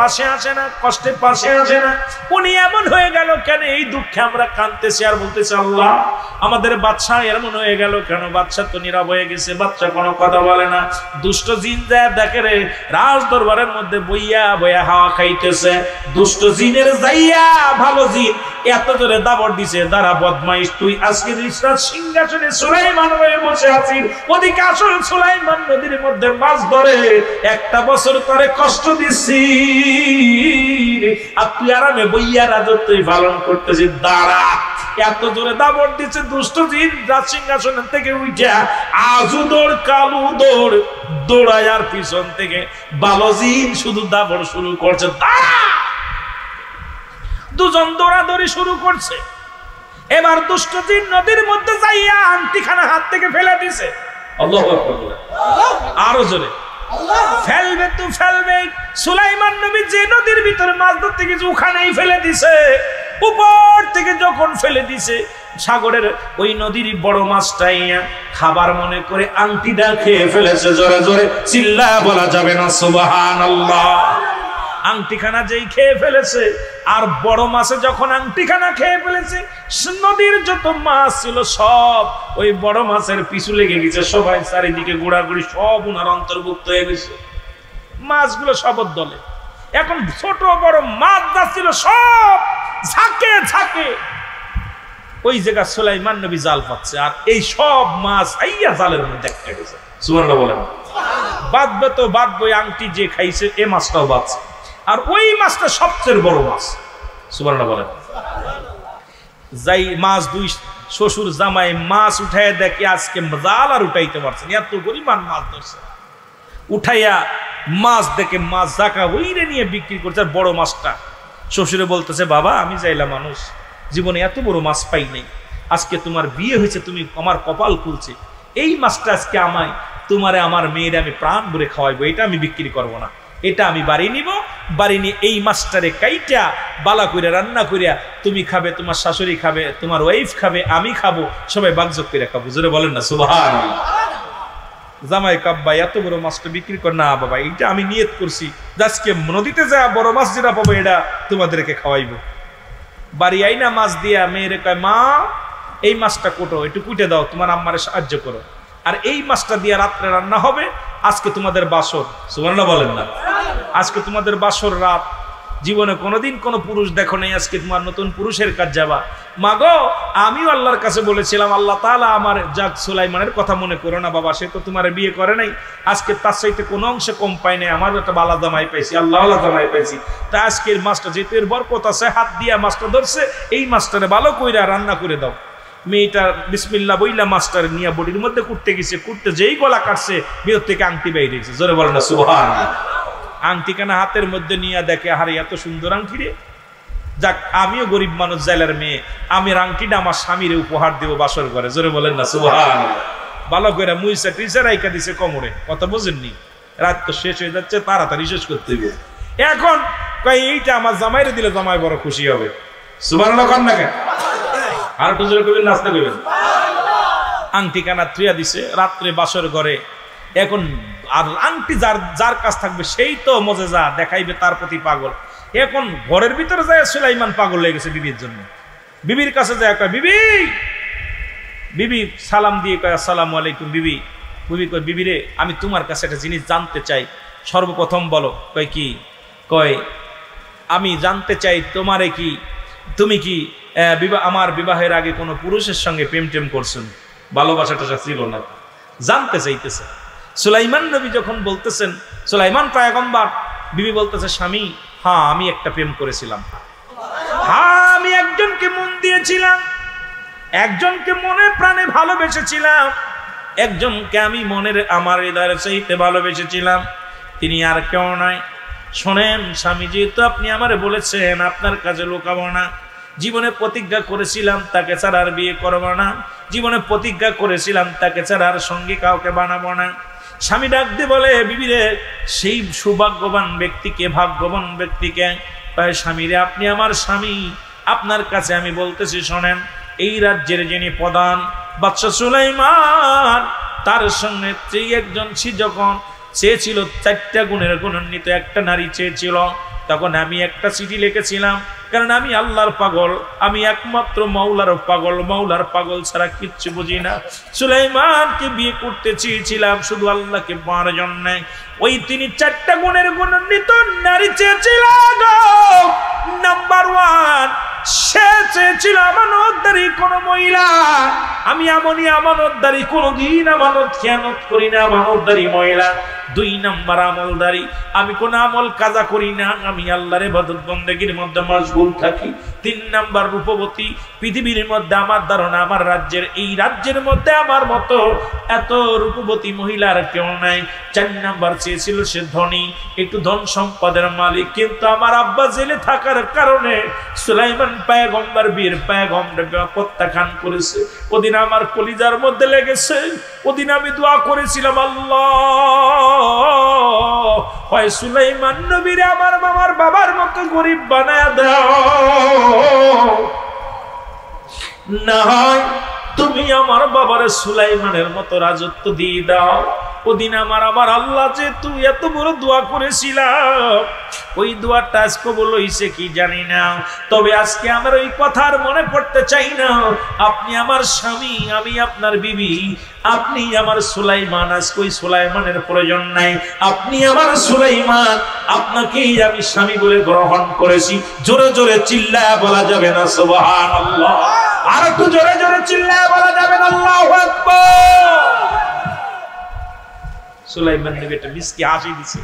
পাশে আসে না, কষ্টে পাশে আসে না। উনি এমন হয়ে গেল কেন? এই দুঃখে আমরা কাঁদতেছি আর বলতেছি আল্লাহ আমাদের বাদশা এমন হয়ে গেল কেন? বাদশা তো নীরব হয়ে গেছে, বাদশা কোনো কথা বলে না। দুষ্ট জিন যায় দেখে রে রাজ দরবারের মধ্যে বইয়া হাওয়া খাইতেছে। দুষ্ট জিনের যাইয়া ভালো জিন এত জোরে দাবড় দিছে, দাঁড়া বদমাইশ, তুই আজকে ইসরাত সিংহাসনে সুলাইমান হয়ে বসে আছিস, ওদিকে আসল সুলাইমান নদীর মধ্যে মাছ ধরে, একটা বছর ধরে কষ্ট দিচ্ছি আর তুই আরামে বইয়া রাজত্ব পালন করতেছিস, দাঁড়া। এত জোরে দাবড় দিচ্ছে, দুষ্ট জিন রাজ সিংহাসন থেকে উঠা আজু দৌড় কালু দৌড় দৌড়ায়, আর পিছন থেকে ভালো জিন শুধু দাবড় শুরু করছে, দুজন দৌড়াদৌড়ি শুরু করছে। এবার দুষ্ট জিন নদীর মধ্যে যাইয়া আংটিখানা হাত থেকে ফেলে দিছে। আল্লাহু আকবার, আরো জোরে ফেলবে তো ফেলবে। সুলাইমান নবী যে নদীর ভিতরে মাছ ধরতে গেছে ওখানেই ফেলে দিছে। উপর থেকে যখন ফেলে দিছে, সাগরের ওই নদীর বড় মাছটাই খাবার মনে করে আংটিটা খেয়ে ফেলেছে। জোরে জোরে চিল্লায়া বলা যাবে না সুবহানাল্লাহ। আংটিখানা যেই খেয়ে ফেলেছে, আর বড় মাছে যখন আংটিখানা খেয়ে ফেলেছে, নদীর যত মাছ ছিল সব ওই বড় মাছের পিছু লেগে গেছে, সবাই চারিদিকে ঘোরাঘুরি, সব উনার অন্তর্ভুক্ত হয়ে গেছে, মাছগুলো সবর দলে। এখন ছোট বড় মাছ যাচ্ছিল সব ঝাঁকে ঝাঁকে ওই জায়গা সুলাইমান নবী জাল পাচ্ছে, আর এই সব মাছ আইয়া জালের মধ্যে একটা গেছে। সুবহানাল্লাহ বলেন। বাদবে তো বাদবে, আংটি যে খাইছে এ মাছটাও বাঁচছে, আর ওই মাছটা সবচেয়ে বড় মাছ। সুবহানাল্লাহ বলেন। যাই মাছ দুই শ্বশুর জামাই মাছ উঠাইয়া দেখে আজকে জাল আর উঠাইতে পারছেন, এত পরিমাণ মাছ ধরছে। উঠাইয়া মাছ দেখে মাছ জাকা ওইরে নিয়ে বিক্রি করছে, আর বড় মাছটা শ্বশুরে বলতেছে, বাবা আমি যাইলাম মানুষ, জীবনে এত বড় মাছ পাই নাই, আজকে তোমার বিয়ে হয়েছে, তুমি আমার কপাল খুলছে, এই মাছটা আজকে আমায় তোমারে আমার মেয়েরা আমি প্রাণ ভরে খাওয়াইবো, এটা আমি বিক্রি করবো না, এটা আমি বাড়ি নিব, বাড়ি নিয়ে এই মাছটারে কাইটা বালা কইরা রান্না কইরা তুমি খাবে, তোমার শাশুড়ি খাবে, তোমার ওয়াইফ খাবে, আমি খাবো, সবাই বাগযোগ করে খাবো। জোরে বলেন না সুবহানাল্লাহ। জামাই কাব্বা এত বড় মাছটা বিক্রি কর না বাবা, এটা আমি নিয়ত করছি আজকে নদীতে যা বড় মাছ যেটা পাবো এটা তোমাদেরকে খাওয়াইবো। বাড়ি আইনা মাছ দিয়া মেয়েরে কয়, মা এই মাছটা কোটো, একটু কুটে দাও, তোমার আম্মারে সাহায্য করো, আর এই মাছটা দিয়ে রাত্রে রান্না হবে, আজকে তোমাদের বাসর। সুবহানাল্লাহ বলেন না। আজকে তোমাদের বাসর রাত, জীবনে কোনোদিন কোনো পুরুষ দেখো নাই, আজকে তোমার নতুন পুরুষের কাজ যাবা। মাগো আমিও আল্লাহর কাছে বলেছিলাম, আল্লাহ তাআলা আমার যাক সুলাইমানের কথা মনে করো না বাবা, সে তো তোমার বিয়ে করে নাই, আজকে তার চাইতে কোনো অংশে কম পাই নাই, আমার একটা বালা জামাই পাইছি, আল্লাহ জামাই পাইছি। তা আজকের মাছটা যেহেতু এর বরকত আছে, হাত দিয়া মাছটা ধরছে, এই মাছটারে ভালো কইরা রান্না করে দাও। মেয়েটা বিসমিল্লাহ বইলা মাছটার নিয়ে বডির মধ্যে কুটতে গেছে, কুটতে যেই গলা কাটছে ভিতর থেকে আংটি বাইরে গেছে। জোরে বলেন না সুবহানাল্লাহ। আংটিখানা হাতের মধ্যে নিয়ে দেখে, আরে এত সুন্দর আংটি রে, যাক আমিও গরিব মানুষ, জেলার মেয়ে, আমি আংটিটা আমার স্বামীর উপহার দেবো বাসর করে। জোরে বলেন না সুবহানাল্লাহ। ভালো করে মুইসা টিসা রাইখা দিছে কোমরে, কথা বুঝেননি, রাত তো শেষ হয়ে যাচ্ছে, তাড়াতাড়ি শেষ করতে হবে। এখন কই এইটা আমার জামাইরে দিলে জামাই বড় খুশি হবে। সুবহানাল্লাহ কন না কেন? আর একটু জোরে কইবেন, নাচতে কইবেন। আংটিখানা থুইয়া দিছে রাত্রে বাসর ঘরে। এখন আর আংটি যার যার কাছ থাকবে সেই তো মজেজা দেখাইবে, তার প্রতি পাগল। এখন ঘরের ভিতরে যায় সুলাইমান পাগল হয়ে গেছে বিবির জন্য। বিবির কাছে যায়, কয় বিবি, বিবি সালাম দিয়ে কয় আসসালামু আলাইকুম। বিবি কয়, বিবি রে আমি তোমার কাছে একটা জিনিস জানতে চাই, সর্বপ্রথম বলো। কয় কি? কয় আমি জানতে চাই তোমারে কি, তুমি কি আমার বিবাহের আগে কোনো পুরুষের সঙ্গে প্রেম টেম করছেন? ভালোবাসাটা ছিল না, জানতে চাইতেছে। সুলাইমান নবী যখন বলতেছেন, সুলাইমান পয়গম্বর, বিবি বলতেছে, স্বামী হ্যাঁ আমি একটা প্রেম করেছিলাম, হ্যাঁ আমি একজনকে মন দিয়েছিলাম, একজনকে মনে প্রাণে ভালোবেসেছিলাম, একজনকে আমি মনের আমার হৃদয়ের চাইতে ভালোবেসেছিলাম, তিনি আর কেউ নয়। শোনেন স্বামী, যেহেতু আপনি আমারে বলেছেন আপনার কাছে লুকাবো না, জীবনে প্রতিজ্ঞা করেছিলাম তাকে ছাড়া আর বিয়ে করবো না, জীবনে প্রতিজ্ঞা করেছিলাম তাকে ছাড়া আর সঙ্গী কাউকে বানাবো না। স্বামী ডাক দিয়ে বলে, বিবিরে সেই সৌভাগ্যবান ব্যক্তিকে, ভাগ্যবান ব্যক্তিকে? তাই স্বামীরে আপনি আমার স্বামী, আপনার কাছে আমি বলতেছি শোনেন, এই রাজ্যের যিনি প্রধান বাদশা সুলাইমান, তার সঙ্গে একজন যখন চেয়েছিল, 4টা গুণের গুণান্বিত একটা নারী চেয়েছিল, তখন আমি একটা চিঠি লিখেছিলাম, কারণ আমি আল্লাহর পাগল, আমি একমাত্র মাওলার পাগল, মাওলার পাগল ছাড়া কিচ্ছু বুঝি না। সুলাইমানকে বিয়ে করতে চেয়েছিলাম শুধু আল্লাহকে পাওয়ার জন্য। ওই তিনি 4টা গুণের গুণান্বিত নারী চেয়েছিলেন। নাম্বার 1 সে চেয়েছিল আমানতদারি কোন মহিলা। আমি এমনই আমানতদারি, কোনদিন আমানত খেয়ানত করি না, আমানতদারি মহিলা। 2 নাম্বার আমলদারি, আমি কোন আমল কাজা করি না, আমি আল্লাহর ইবাদত বন্দেগীর মধ্যে মশগুল থাকি। 3 নাম্বার রূপবতী, পৃথিবীর মধ্যে আমার ধারণা আমার রাজ্যের, এই রাজ্যের মধ্যে আমার মতো এত রূপবতী মহিলার কেউ নাই। 4 নাম্বার চেয়েছিল সে ধনী, একটু ধন সম্পদের মালিক, কিন্তু আমার আব্বা জেলে থাকার কারণে সুলাইমান পয়গম্বর বীর পয়গম্বর প্রত্যাখ্যান করেছে। ওদিন আমার কলিজার মধ্যে লেগেছে, ওদিন আমি দোয়া করেছিলাম, আল্লাহ হয় সুলাইমান নবীরে আমার মামার বাবার মতো গরিব বানায় দাও, না হয় তুমি আমার বাবারে সুলাইমানের মতো রাজত্ব দিয়ে দাও। ওদিন আমার আল্লাহ যে তুই এত বড় দোয়া করেছিলাম, ওই দোয়াটা আজ কবুল হইছে কি জানি না, তবে আজকে আমার ওই কথার মনে পড়তে চাই না। আপনি আমার স্বামী, আমি আপনার বিবি, আপনি আমার সুলাইমান। আজকে ওই সুলাইমানের প্রয়োজন নাই, আপনি আমার সুলাইমান, আপনাকেই আমি স্বামী বলে গ্রহণ করেছি। জোরে জোরে চিল্লায়া বলা যাবে না সুবহানাল্লাহ? আর একটু জোরে জোরে চিল্লায়া বলা যাবে না আল্লাহু আকবার? সুলাইমান নবী একটা মিষ্টি হাসি দিছে।